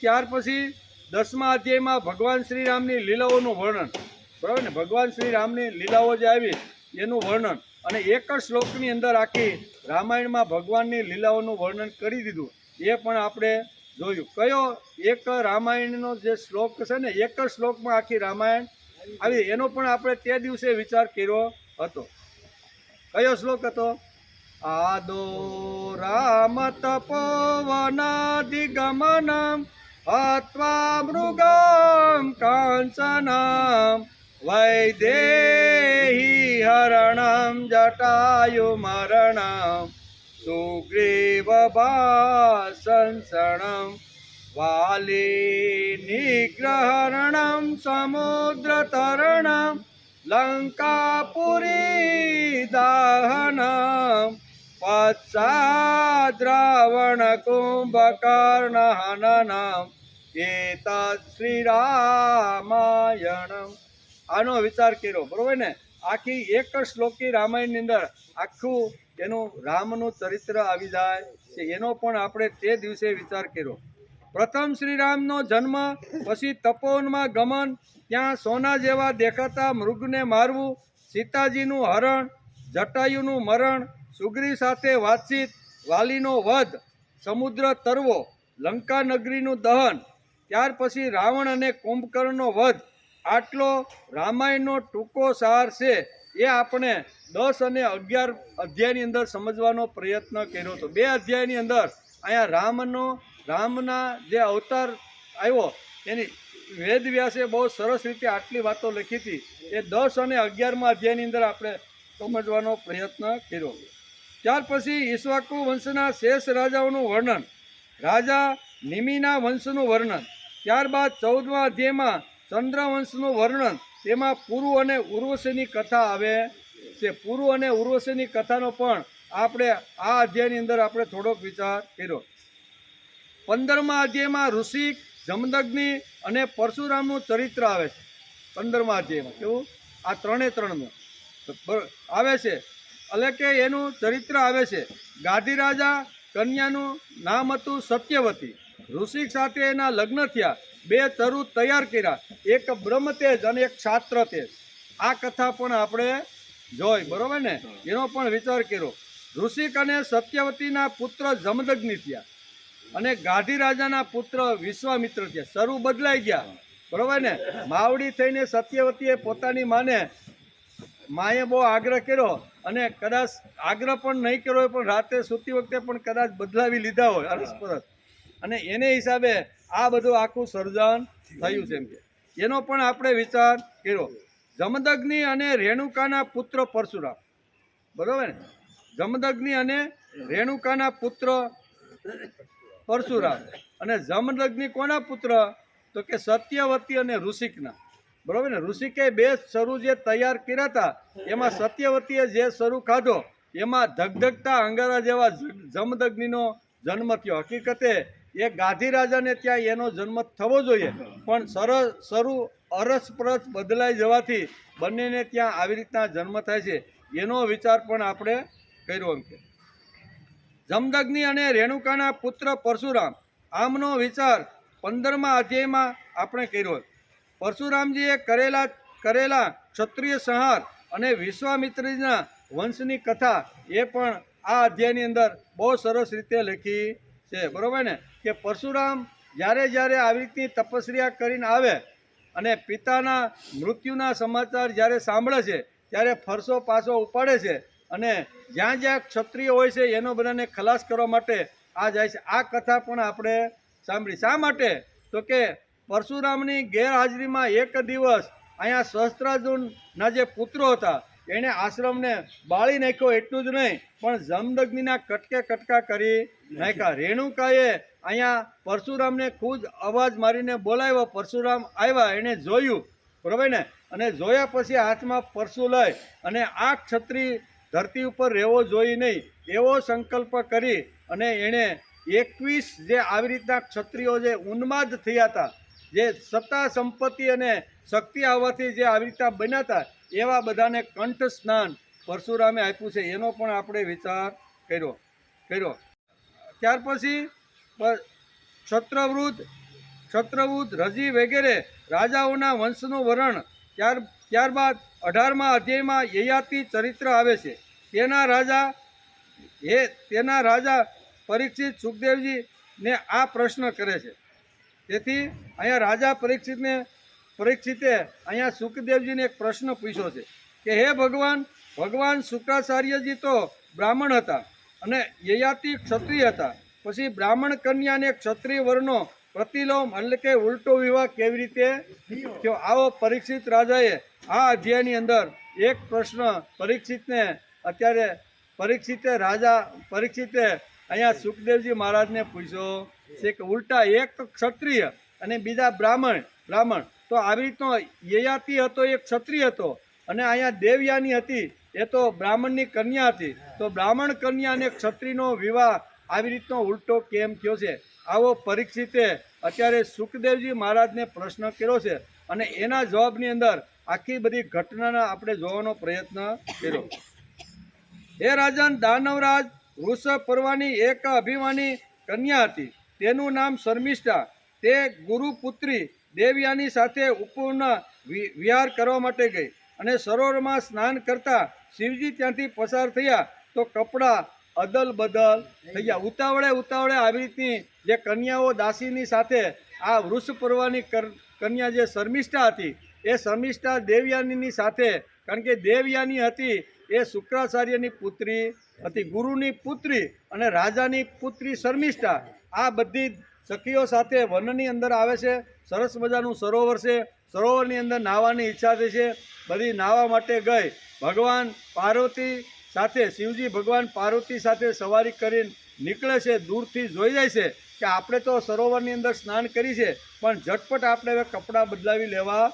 Speaker 1: ત્યાર પછી 10મા અધ્યાયમાં ભગવાન શ્રી રામની લીલાઓનું વર્ણન, બરાબર ને? ભગવાન શ્રી રામની લીલાઓ જે આવી એનું વર્ણન અને એક જ શ્લોકની અંદર આખી રામાયણમાં ભગવાનની લીલાઓનું વર્ણન કરી દીધું. એ પણ આપણે જોયું. કયો એક રામાયણનો જે શ્લોક છે ને એક જ શ્લોકમાં આખી રામાયણ આવી એનો પણ આપણે તે દિવસે વિચાર કર્યો હતો. કયો શ્લોક હતો? આદો રામ તપોવનાધિગમનમ હત્વા મૃગમ કાંચનમ વૈદેહી હરણમ જટાયુ મરણમ સુગ્રીવ ભાષણમ વાલી નિગ્રહણમ સમુદ્રતરણમ લંકાપુરી દાહનમ પશ્ચાદ્રાવણ કુંભકર્ણ હનનમ એતત્ શ્રી રામાયણમ. આનો વિચાર કર્યો, બરોબર ને? આખી એક જ શ્લોકી રામાયણની અંદર આખું એનું રામનું ચરિત્ર આવી જાય છે, એનો પણ આપણે તે દિવસે વિચાર કર્યો. પ્રથમ શ્રી રામનો જન્મ, પછી તપોવનમાં ગમન, ત્યાં સોના જેવા દેખાતા મૃગને મારવું, સીતાજીનું હરણ, જટાયુનું મરણ, સુગ્રીવ સાથે વાતચીત, વાલીનો વધ, સમુદ્ર તરવો, લંકા નગરીનું દહન, ત્યાર પછી રાવણ અને કુંભકર્ણનો વધ. આટલો રામાયણનો ટૂંકો સાર છે. એ આપણે 10 અને 11 અધ્યાયની અંદર સમજવાનો પ્રયત્ન કર્યો હતો. 2 અધ્યાયની અંદર અહીંયા રામના જે અવતાર આવ્યો એની વેદવ્યાસે બહુ સરસ રીતે આટલી વાતો લખી હતી. એ 10 અને 11મા અધ્યાયની અંદર આપણે સમજવાનો પ્રયત્ન કર્યો. ત્યાર પછી ઈક્ષ્વાકુ વંશના શેષ રાજાઓનું વર્ણન, રાજા નિમિના વંશનું વર્ણન. ત્યારબાદ 14મા અધ્યાયમાં ચંદ્રવંશનું વર્ણન, તેમાં પુરુ અને ઉર્વશીની કથા આવે છે. પુરુ અને ઉર્વશીની કથાનો પણ આપણે આ અધ્યાયની અંદર આપણે થોડોક વિચાર કર્યો. 15મા અધ્યાયમાં ઋષિક, જમદગ્નિ અને પરશુરામનું ચરિત્ર આવે છે. 15મા અધ્યાયમાં કેવું આ 3 આવે છે, એટલે કે એનું ચરિત્ર આવે છે. ગાદી રાજા કન્યાનું નામ હતું સત્યવતી. ઋષિક સાથે એના લગ્ન થયા, 2 ચરુ તૈયાર કર્યા, એક બ્રહ્મતેજ અને એક ક્ષાત્રતેજ. આ કથા પણ આપણે જોઈ, બરોબર ને, એનો પણ વિચાર કર્યો. ઋષિક અને સત્યવતીના પુત્ર જમદગ્નિ થયા અને ગાદી રાજાના પુત્ર વિશ્વામિત્ર થયા. ચરુ બદલાઈ ગયા, બરોબર ને. માવડી થઈને સત્યવતીએ પોતાની માએ બહુ આગ્રહ કર્યો અને કદાચ આગ્રહ પણ નહીં કર્યો હોય, પણ રાતે સૂતી વખતે પણ કદાચ બદલાવી લીધા હોય અરસપરસ, અને એને હિસાબે આ બધું આખું સર્જન થયું છે. એમ કે એનો પણ આપણે વિચાર કર્યો. જમદગ્નિ અને રેણુકાના પુત્ર પરશુરામ, બરોબર ને. જમદગ્નિ અને રેણુકાના પુત્ર પરશુરામ. અને જમદગ્નિ કોના પુત્ર? તો કે સત્યવતી અને ઋષિકના, બરોબર ને. ઋષિકે 2 શરૂ જે તૈયાર કર્યા હતા, એમાં સત્યવતીએ જે શરૂ ખાધો એમાં ધગધગતા અંગારા જેવા જમદગ્નિનો જન્મ થયો. હકીકતે એ ગાદી રાજાને ત્યાં એનો જન્મ થવો જોઈએ, પણ શરૂ અરસપરસ બદલાઈ જવાથી બંનેને ત્યાં આવી રીતના જન્મ થાય છે. એનો વિચાર પણ આપણે કર્યો. એમ કે જમદગ્નિ અને રેણુકાના પુત્ર પરશુરામ, આમનો વિચાર 15મા અધ્યાયમાં આપણે કર્યો. પરશુરામજીએ કરેલા ક્ષત્રિય સંહાર અને વિશ્વામિત્રીના વંશની કથા એ પણ આ અધ્યાયની અંદર બહુ સરસ રીતે લખી છે, બરોબર ને. કે પરશુરામ જ્યારે આવી રીતની તપસ્યા કરીને આવે અને પિતાના મૃત્યુના સમાચાર જ્યારે સાંભળે છે ત્યારે ફરસો પાછો ઉપાડે છે અને જ્યાં ક્ષત્રિય હોય છે એનો બધાને ખલાસ કરવા માટે આ જાય છે. આ કથા પણ આપણે સાંભળી. શા માટે? તો કે પરશુરામની ગેરહાજરીમાં એક દિવસ અહીંયા સહસ્ત્રાર્જુનના જે પુત્રો હતા એણે આશ્રમને બાળી નાખ્યો. એટલું જ નહીં, પણ જમદગ્નિના કટકા કરી નાખ્યા. રેણુકાએ અહીંયા પરશુરામને ખુદ અવાજ મારીને બોલાવ્યો. પરશુરામ આવ્યા, એણે જોયું, બરાબર ને. અને જોયા પછી હાથમાં પરશુ લઈ અને આ ક્ષત્રિય ધરતી ઉપર રહેવો જોઈએ નહીં એવો સંકલ્પ કરી અને એણે 21 જે આવી રીતના ક્ષત્રિયો જે ઉન્માદ થયા હતા, જે સત્તા સંપત્તિ અને શક્તિ આવવાથી જે આવી રીતના બન્યા હતા, એવા બધાને કંઠ સ્નાન પરશુરામે આપ્યું છે. એનો પણ આપણે વિચાર કર્યો. ત્યાર પછી ક્ષત્રવૃદ્ધ, રજી વગેરે રાજાઓના વંશનું વર્ણન. ત્યારબાદ 18મા અધ્યાયમાં યયાતિ ચરિત્ર આવે છે. તેના રાજા પરીક્ષિત સુખદેવજીને આ પ્રશ્ન કરે છે. તેથી અહીંયા રાજા પરીક્ષિતે અહીંયા સુખદેવજીને એક પ્રશ્ન પૂછ્યો છે કે હે ભગવાન શુક્રાચાર્યજી તો બ્રાહ્મણ હતા અને યયાતિ ક્ષત્રિય હતા, પછી બ્રાહ્મણ કન્યા અને ક્ષત્રિય વર્ણનો પ્રતિલોમ એટલે કે ઉલટો વિવાહ કેવી રીતે થયો? આવો પરીક્ષિત રાજાએ આ અધ્યાયની અંદર એક પ્રશ્ન પરીક્ષિતે અહીંયા સુખદેવજી મહારાજને પૂછ્યો છે કે ઉલટા એક તો ક્ષત્રિય અને બીજા બ્રાહ્મણ તો આવી રીતનો યયાતિ હતો, એક ક્ષત્રિય હતો, અને અહીંયા દેવયાની હતી એ તો બ્રાહ્મણની કન્યા હતી. તો બ્રાહ્મણ કન્યા અને ક્ષત્રિયનો વિવાહ આવી રીતનો ઉલટો કેમ થયો છે? આવો પરીક્ષિતે અત્યારે સુખદેવજી મહારાજને પ્રશ્ન કર્યો છે અને એના જવાબની અંદર આખી બધી ઘટનાના આપણે જોવાનો પ્રયત્ન કર્યો. હે રાજન, દાનવરાજ વૃષપર્વાની એક અભિમાની કન્યા હતી. તેનું નામ શર્મિષ્ઠા. તે ગુરુપુત્રી દેવયાની સાથે ઉપવન વિહાર કરવા માટે ગઈ અને સરોવરમાં સ્નાન કરતા શિવજી ત્યાંથી પસાર થયા તો કપડાં અદલ બદલ થઈ ગયા. ઉતાવળે આવી રીતની જે કન્યાઓ દાસીની સાથે આ વૃષપર્વાની કન્યા જે શર્મિષ્ઠા હતી, એ શર્મિષ્ઠા દેવયાનીની સાથે, કારણ કે દેવયાની હતી એ શુક્રાચાર્યની પુત્રી હતી, ગુરુની પુત્રી અને રાજાની પુત્રી શર્મિષ્ઠા. આ બધી સખીઓ સાથે વનની અંદર આવે છે. સરસ મજાનું સરોવર છે. સરોવરની અંદર નાહવાની ઈચ્છા થઈ છે. બધી નાહવા માટે ગઈ. ભગવાન પાર્વતી સાથે, શિવજી ભગવાન પાર્વતી સાથે સવારી કરીને નીકળે છે. દૂરથી જોઈ જાય છે કે આપણે તો સરોવરની અંદર સ્નાન કરી છે, પણ ઝટપટ આપણે હવે કપડાં બદલાવી લેવા.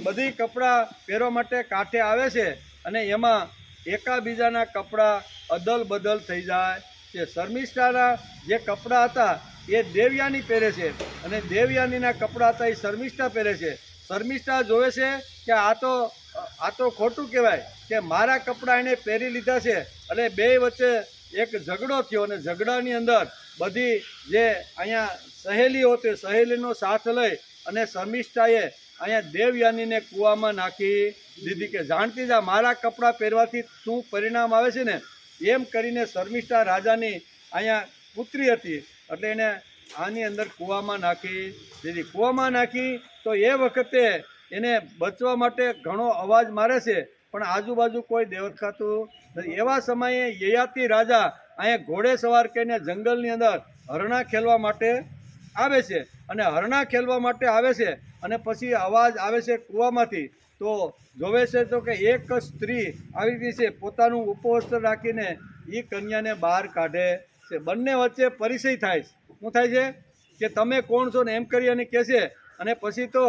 Speaker 1: બધી કપડાં પહેરવા માટે કાંઠે આવે છે અને એમાં એકાબીજાના કપડાં અદલ બદલ થઈ જાય છે. શર્મિષ્ઠાના જે કપડાં હતા એ દેવયાની પહેરે છે અને દેવયાનીના કપડાં હતા એ શર્મિષ્ઠા પહેરે છે. શર્મિષ્ઠા જોવે છે કે આ તો ખોટું કહેવાય કે મારા કપડાં એને પહેરી લીધા છે. એટલે બે વચ્ચે એક ઝઘડો થયો અને ઝઘડાની અંદર બધી જે અહીંયા સહેલીઓ હતી, સહેલીનો સાથ લઈ અને શર્મિષ્ઠાએ અહીંયા દેવયાનીને કૂવામાં નાખી દીધી કે જાણતી જા મારા કપડાં પહેરવાથી શું પરિણામ આવે છે ને, એમ કરીને શર્મિષ્ઠા રાજાની અહીંયા પુત્રી હતી એટલે એને આની અંદર કૂવામાં નાખી દીધી. કૂવામાં નાખી તો એ વખતે એને બચવા માટે ઘણો અવાજ મારે છે, પણ આજુબાજુ કોઈ દેખાતું નથી. એવા સમયે યયાતિ રાજા અહીંયા ઘોડે સવાર કરીને જંગલની અંદર હરણા ખેલવા માટે આવે છે અને હરણા ખેલવા માટે આવે છે અને પછી અવાજ આવે છે કૂવામાંથી. તો જોવે છે તો કે એક સ્ત્રી આવી ગઈ છે, પોતાનું ઉપવસ્ત્ર રાખીને એ કન્યાને બહાર કાઢે છે. બંને વચ્ચે પરિચય થાય છે. શું થાય છે કે તમે કોણ છો ને એમ કરી અને કહે છે. અને પછી તો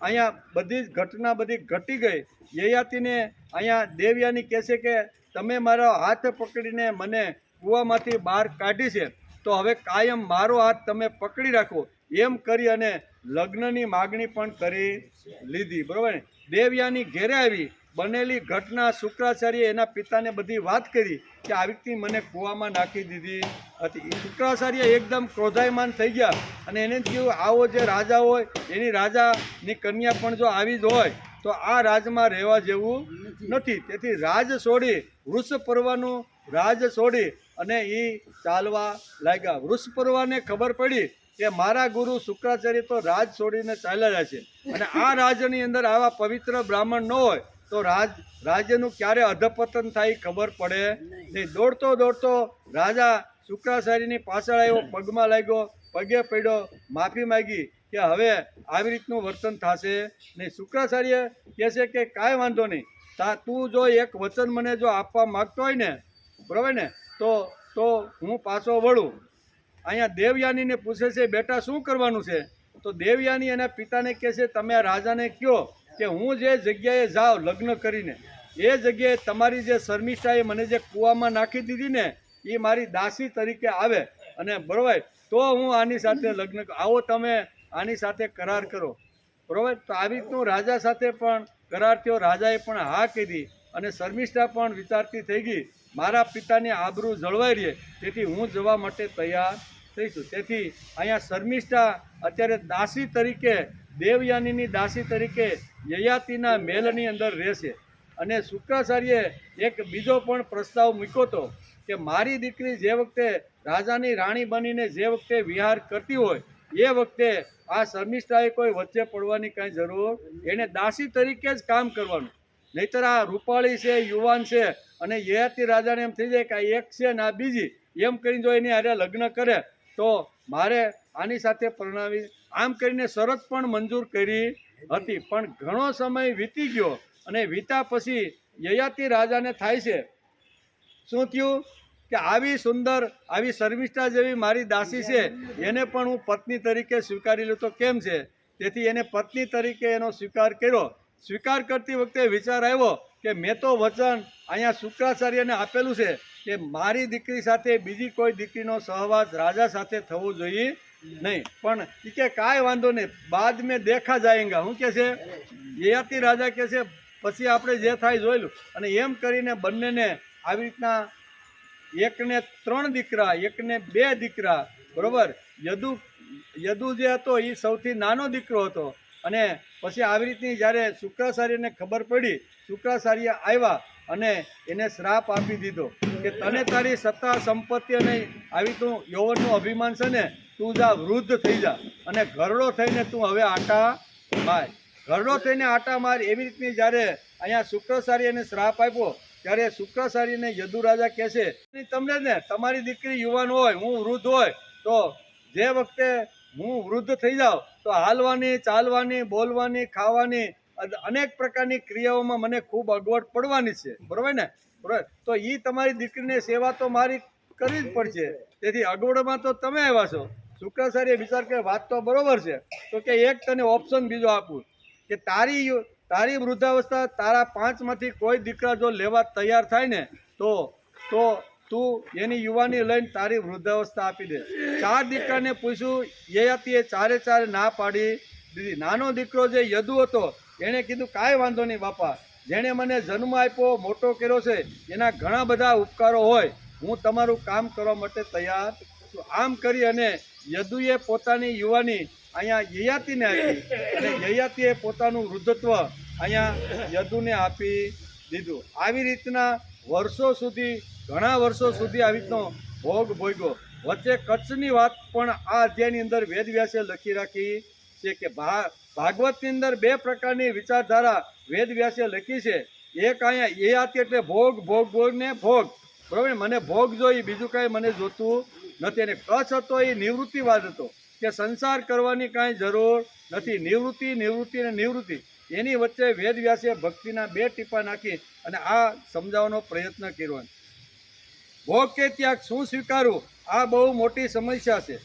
Speaker 1: અહીંયા બધી જ ઘટના બધી ઘટી ગઈ. યયાતિને અહીંયા દેવયાની કહે છે કે તમે મારો હાથ પકડીને મને કૂવામાંથી બહાર કાઢી છે, તો હવે કાયમ મારો હાથ તમે પકડી રાખો, એમ કરી અને લગ્નની માગણી પણ કરી લીધી. બરાબર ને? દેવયાની ઘેરે આવી, બનેલી ઘટના શુક્રાચાર્ય એના પિતાને બધી વાત કરી કે આવી રીતે મને કૂવામાં નાખી દીધી હતી. શુક્રાચાર્ય એકદમ ક્રોધાયમાન થઈ ગયા અને એને જ કહ્યું આવો જે રાજા હોય એની રાજાની કન્યા પણ જો આવી જ હોય તો આ રાજમાં રહેવા જેવું નથી. તેથી રાજ છોડી, વૃષપર્વાનું રાજ છોડી અને એ ચાલવા લાગ્યા. વૃષપર્વાને ખબર પડી કે મારા ગુરુ શુક્રાચાર્ય તો રાજ છોડીને ચાલ્યા જાય છે અને આ રાજની અંદર આવા પવિત્ર બ્રાહ્મણ ન હોય તો રાજ્યનું ક્યારે અધપતન થાય ખબર પડે નહીં. દોડતો રાજા શુક્રાચાર્યની પાછળ આવ્યો, પગમાં લાગ્યો, પગે પડ્યો, માફી માગી કે હવે આવી રીતનું વર્તન થશે નહીં. શુક્રાચાર્ય કહે છે કે કાંઈ વાંધો નહીં, તું જો એક વચન મને જો આપવા માગતો હોય ને, બરાબર ને, તો હું પાછો વળું. અહીંયા દેવયાનીને પૂછે છે બેટા શું કરવાનું છે? તો દેવયાની એના પિતાને કહે છે તમે આ રાજાને કહો કે હું જે જગ્યાએ જાઉં લગ્ન કરીને એ જગ્યાએ તમારી જે શર્મિષ્ઠાએ મને જે કૂવામાં નાખી દીધી ને એ મારી દાસી તરીકે આવે અને બરાબર તો હું આની સાથે લગ્ન આવો તમે આની સાથે કરાર કરો. બરાબર? તો આવી રીતનું રાજા સાથે પણ કરાર થયો. રાજાએ પણ હા કીધી અને શર્મિષ્ઠા પણ વિચારતી થઈ ગઈ મારા પિતાની આબરૂ જળવાઈ રહે તેથી હું જવા માટે તૈયાર થઈશું. તેથી અહીંયા શર્મિષ્ઠા અત્યારે દાસી તરીકે, દેવયાનીની દાસી તરીકે યયાતિના મહેલની અંદર રહેશે. અને શુક્રાચાર્યે એક બીજો પણ પ્રસ્તાવ મૂક્યો હતો કે મારી દીકરી જે વખતે રાજાની રાણી બનીને જે વખતે વિહાર કરતી હોય એ વખતે આ શર્મિષ્ઠાએ કોઈ વચ્ચે પડવાની કાંઈ જરૂર, એને દાસી તરીકે જ કામ કરવાનું. નહીતર આ રૂપાળી છે, યુવાન છે અને યયાતિ રાજાને એમ થઈ જાય કે આ એક છે ને આ બીજી, એમ કરીને જો એની હારે લગ્ન કરે તો મારે આની સાથે પરણાવી, આમ કરીને શરત પણ મંજૂર કરી હતી. પણ ઘણો સમય વીતી ગયો અને વીતા પછી યયાતિ રાજાને થાય છે શું થયું કે આવી સુંદર, આવી શર્મિષ્ઠા જેવી મારી દાસી છે એને પણ હું પત્ની તરીકે સ્વીકારી લઉં તો કેમ છે? તેથી એને પત્ની તરીકે એનો સ્વીકાર કર્યો. સ્વીકાર કરતી વખતે વિચાર આવ્યો કે મેં તો વચન અહીંયા શુક્રાચાર્યને આપેલું છે કે મારી દીકરી સાથે બીજી કોઈ દીકરીનો સહવાસ રાજા સાથે થવો જોઈએ નહીં. પણ એ કે કાંઈ વાંધો નહીં, બાદ મેં દેખા જાયેંગા. શું કહે છે? યયાતિ રાજા કહે છે પછી આપણે જે થાય જોઈ લું. અને એમ કરીને બંનેને આવી રીતના એકને 3 દીકરા, એકને 2 દીકરા, બરોબર. યદુ જે હતો એ સૌથી નાનો દીકરો હતો. અને પછી આવી રીતની જ્યારે શુક્રાચાર્યને ખબર પડી, શુક્રાચાર્ય આવ્યા અને એને શ્રાપ આપી દીધો કે તને તારી સત્તા સંપત્તિ અને આવી તું યૌવનનું અભિમાન છે ને, તું જા વૃદ્ધ થઈ જા અને ઘરડો થઈને તું હવે આટા માર. ઘરડો થઈને આટા માર એવી રીતની જ્યારે અહીંયા શુક્રાચાર્યને શ્રાપ આપ્યો ત્યારે શુક્રાચાર્યને યદુ રાજા કહે છે તમને ને તમારી દીકરી યુવાન હોય, હું વૃદ્ધ હોય, તો જે વખતે હું વૃદ્ધ થઈ જાઉં તો હાલવાની, ચાલવાની, બોલવાની, ખાવાની અનેક પ્રકારની ક્રિયાઓમાં મને ખૂબ અગવડ પડવાની છે, બરોબર ને? બરોબર. તો એ તમારી દીકરીની સેવા તો મારી કરવી જ પડશે. તેથી અગવડમાં તો તમે આવ્યા છો. શુક્રાચાર્ય વિચાર કરે વાત તો બરોબર છે. તો કે એક તને ઓપ્શન બીજો આપું કે તારી વૃદ્ધાવસ્થા તારા 5માંથી કોઈ દીકરા જો લેવા તૈયાર થાય ને તો તું એની યુવાની લઈને તારી વૃદ્ધાવસ્થા આપી દે. 4 દીકરાને પૂછ્યું, યયાતિએ ચારે ના પાડી દીધી. નાનો દીકરો જે યદુ હતો એણે કીધું કાંઈ વાંધો નહીં બાપા, જેણે મને જન્મ આપ્યો, મોટો કર્યો છે, એના ઘણા બધા ઉપકારો હોય, હું તમારું કામ કરવા માટે તૈયાર છું. આમ કરી અને યદુએ પોતાની યુવાની અહીંયા યયાતિને આપી અને યયાતિએ પોતાનું વૃદ્ધત્વ અહીંયા યદુને આપી દીધું. આવી રીતના વર્ષો સુધી, ઘણા વર્ષો સુધી આવી રીતનો ભોગ ભોગ્યો. વચ્ચે કચ્છની વાત પણ આ અધ્યાયની અંદર વેદવ્યાસે લખી રાખી છે કે ભાગવતની અંદર 2 પ્રકારની વિચારધારા વેદવ્યાસે લખી છે. એક અહીંયા યયાતિ એટલે ભોગ ને ભોગ, બરાબર ને? મને ભોગ જોઈ, બીજું કાંઈ મને જોતું નથી. અને કચ્છ હતો એ નિવૃત્તિવાદ હતો કે સંસાર કરવાની કાંઈ જરૂર નથી, નિવૃત્તિ અને નિવૃત્તિ. એની વચ્ચે વેદવ્યાસે ભક્તિના 2 ટીપા નાખી અને આ સમજાવવાનો પ્રયત્ન કર્યો. ભોગ કે ત્યાગ શું સ્વીકારવું, આ બહુ મોટી સમસ્યા છે,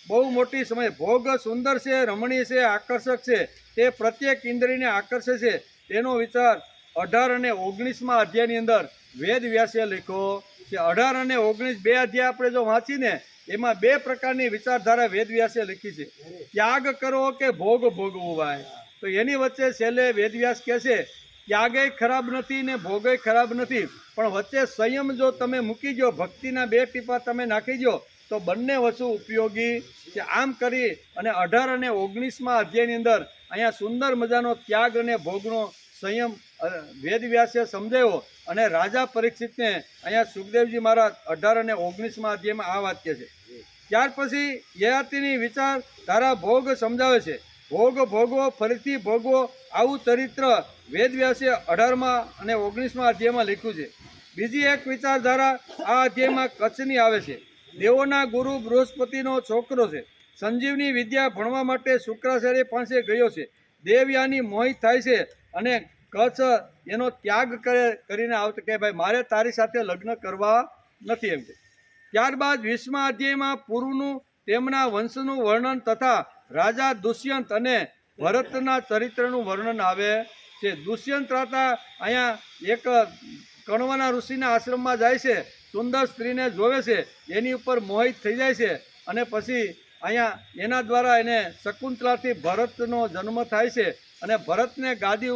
Speaker 1: બહુ મોટી સમસ્યા. ભોગ સુંદર છે, રમણીય છે, આકર્ષક છે, તે પ્રત્યેક ઇન્દ્રિયને આકર્ષે છે. તેનો વિચાર 18 અને 19મા અધ્યાયની અંદર વેદવ્યાસે લખ્યો છે. 18 અને 19 2 અધ્યાય આપણે જો વાંચીને એમાં 2 પ્રકારની વિચારધારા વેદવ્યાસે લખી છે. ત્યાગ કરવો કે ભોગ ભોગવું ભાઈ. તો એની વચ્ચે છેલ્લે વેદવ્યાસ કહે છે ત્યાગે ખરાબ નથી ને ભોગે ખરાબ નથી, પણ વચ્ચે સંયમ જો તમે મૂકી દો, ભક્તિના 2 ટીપા તમે નાખી દો તો બંને વસ્તુ ઉપયોગી છે. આમ કરી અને 18 અને 19મા અધ્યાયની અંદર અહીંયા સુંદર મજાનો ત્યાગ અને ભોગનો સંયમ વેદવ્યાસે સમજાવ્યો. અને રાજા પરીક્ષિતને અહીંયા સુખદેવજી મહારાજ 18 અને 19મા અધ્યાયમાં આ વાત કહે છે. ત્યાર પછી યયાતિની વિચારધારા ભોગ સમજાવે છે. ભોગ ભોગવો, ફરીથી ભોગવો, આવું ચરિત્ર વેદવ્યાસે 18મા અને 19મા અધ્યાયમાં લખ્યું છે. બીજી એક વિચારધારા આ અધ્યાયમાં કચ્છની આવે છે. દેવોના ગુરુ બૃહસ્પતિનો છોકરો છે. સંજીવની વિદ્યા ભણવા માટે શુક્રાચાર્ય પાસે ગયો છે. દેવયાની મોહિત થાય છે અને કચ્છ એનો ત્યાગ કરીને આવતો કે ભાઈ મારે તારી સાથે લગ્ન કરવા નથી એમ કે. ત્યારબાદ 20મા અધ્યાયમાં પૂર્વનું તેમના વંશનું વર્ણન તથા રાજા દુષ્યંત અને ભરતના ચરિત્રનું વર્ણન આવે છે. દુષ્યંત રાજા અહીંયા એક કણવાના ઋષિના આશ્રમમાં જાય છે, સુંદર સ્ત્રીને જોવે છે, એની ઉપર મોહિત થઈ જાય છે અને પછી અહીંયા એના દ્વારા એને શકુંતલાથી ભરતનો જન્મ થાય છે અને ભરતને ગાદી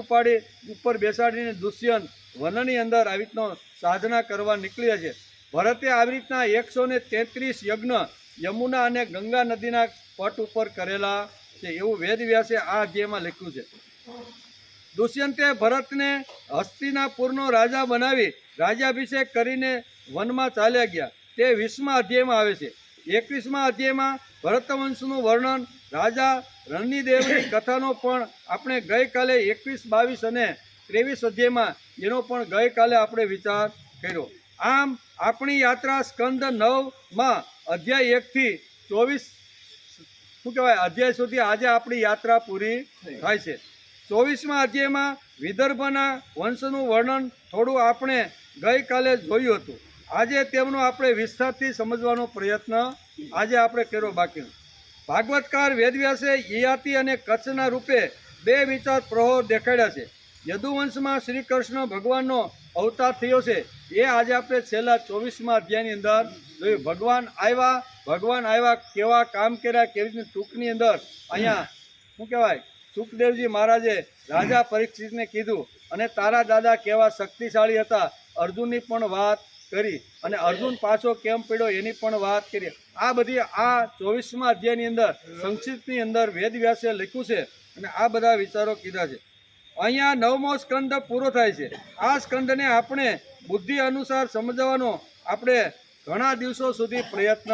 Speaker 1: ઉપર બેસાડીને દુષ્યંત વનની અંદર આવી રીતનો સાધના કરવા નીકળ્યા છે. ભરતે આવી રીતના 133 યજ્ઞ યમુના અને ગંગા નદીના પટ ઉપર કરેલા છે એવું વેદવ્યાસે આ અધ્યાયમાં લખ્યું છે. દુષ્યંતે ભરતને હસ્તિનાપુરનો રાજા બનાવી રાજ્યાભિષેક કરીને વનમાં ચાલ્યા ગયા. તે 20મા અધ્યાયમાં આવે છે. 21મા અધ્યાયમાં ભરતવંશનું વર્ણન, રાજા રણનીદેવની કથાનો પણ આપણે ગઈકાલે 21, 22 અને 23 અધ્યાયમાં એનો પણ ગઈકાલે આપણે વિચાર કર્યો. આમ આપણી યાત્રા સ્કંદ 9માં અધ્યાય 1 થી 24 અધ્યાય સુધી આજે આપણી યાત્રા પૂરી થાય છે. 24મા અધ્યાયમાં વિદર્ભના વંશનું વર્ણન થોડું આપણે ગઈકાલે જોયું હતું. આજે તેમનો આપણે વિસ્તારથી સમજવાનો પ્રયત્ન આજે આપણે કર્યો બાકી. ભાગવતકાર વેદવ્યાસે યયાતિ અને કચ્છના રૂપે 2 વિચાર પ્રહોર દેખાડ્યા છે. યદુવંશમાં શ્રી કૃષ્ણ ભગવાનનો અવતાર થયો છે એ આજે આપણે છેલ્લા 24મા અધ્યાયની અંદર જોયું. ભગવાન આવ્યા કેવા કામ કર્યા, કેવી રીતે ટૂંકની અંદર અહીંયા સુખદેવજી મહારાજે રાજા પરીક્ષિતને કીધું અને તારા દાદા કેવા શક્તિશાળી હતા, અર્જુનની પણ વાત કરી અને અર્જુન પાછો કેમ પડ્યો એની પણ વાત કરી. આ બધી આ 24મા અધ્યાયની અંદર સંક્ષિપ્તની અંદર વેદવ્યાસે લખ્યું છે અને આ બધા વિચારો કીધા છે. અહીંયા 9મો સ્કંદ પૂરો થાય છે. આ સ્કંદને આપણે બુદ્ધિ અનુસાર સમજવાનો આપણે ઘણા દિવસો સુધી પ્રયત્ન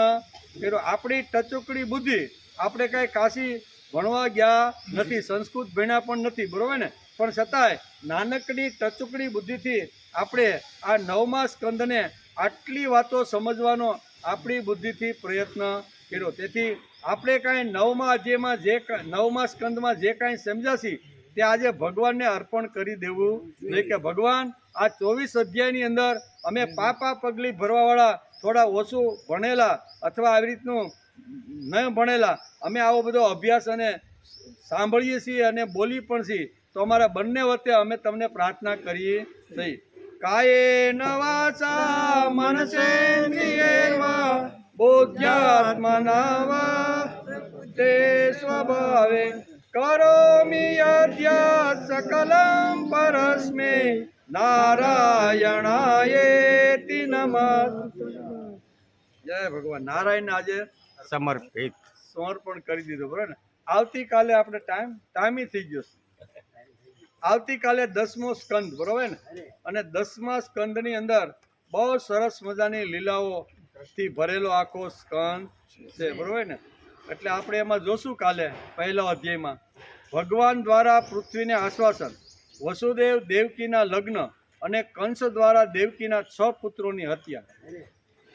Speaker 1: કર્યો. આપણી ટચુકડી બુદ્ધિ, આપણે કાંઈ કાશી ભણવા ગયા નથી, સંસ્કૃત ભણ્યા પણ નથી, બરોબર ને, પણ છતાંય નાનકડી ટચુકડી બુદ્ધિથી આપણે આ 9મા સ્કંદને આટલી વાતો સમજવાનો આપણી બુદ્ધિથી પ્રયત્ન કર્યો. તેથી આપણે કાંઈ 9મા અધ્યાયમાં જે 9મા સ્કંદમાં જે કાંઈ સમજાશી તે આજે ભગવાનને અર્પણ કરી દેવું નહીં કે ભગવાન આ 24 અધ્યાયની અંદર અમે પાપા પગલી ભરવાવાળા, થોડા ઓછું ભણેલા અથવા આવી રીતનું ન ભણેલા, અમે આવો બધો અભ્યાસ અને સાંભળીએ છીએ અને બોલી પણ છીએ, તો અમારા બંને વચ્ચે અમે તમને પ્રાર્થના કરીએ છીએ. કાયેન વાચા મનસેન્દ્રિયેર્વા બુદ્ધ્યાત્મના વા તે સ્વભાવે કરોમિ યદ્યત સકલં પરસ્મે નારાયણાયેતિ નમઃ. જય ભગવાન. નારાયણ આજે સમર્પણ કરી દીધું, બરાબર ને. આવતીકાલે આપણે ટાઈમ થઈ ગયો. આવતીકાલે 10મો સ્કંદ, બરોબર ને, અને 10મા સ્કંદની અંદર બહુ સરસ મજાની લીલાઓથી ભરેલો આખો સ્કંદ છે, બરોબર ને. એટલે આપણે એમાં જોશું કાલે પહેલા અધ્યાયમાં ભગવાન દ્વારા પૃથ્વીને આશ્વાસન, વસુદેવ દેવકીના લગ્ન અને કંસ દ્વારા દેવકીના 6 પુત્રોની હત્યા,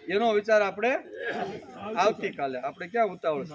Speaker 1: એનો વિચાર આપણે આવતીકાલે. આપણે ક્યાં ઉતાવળ છે?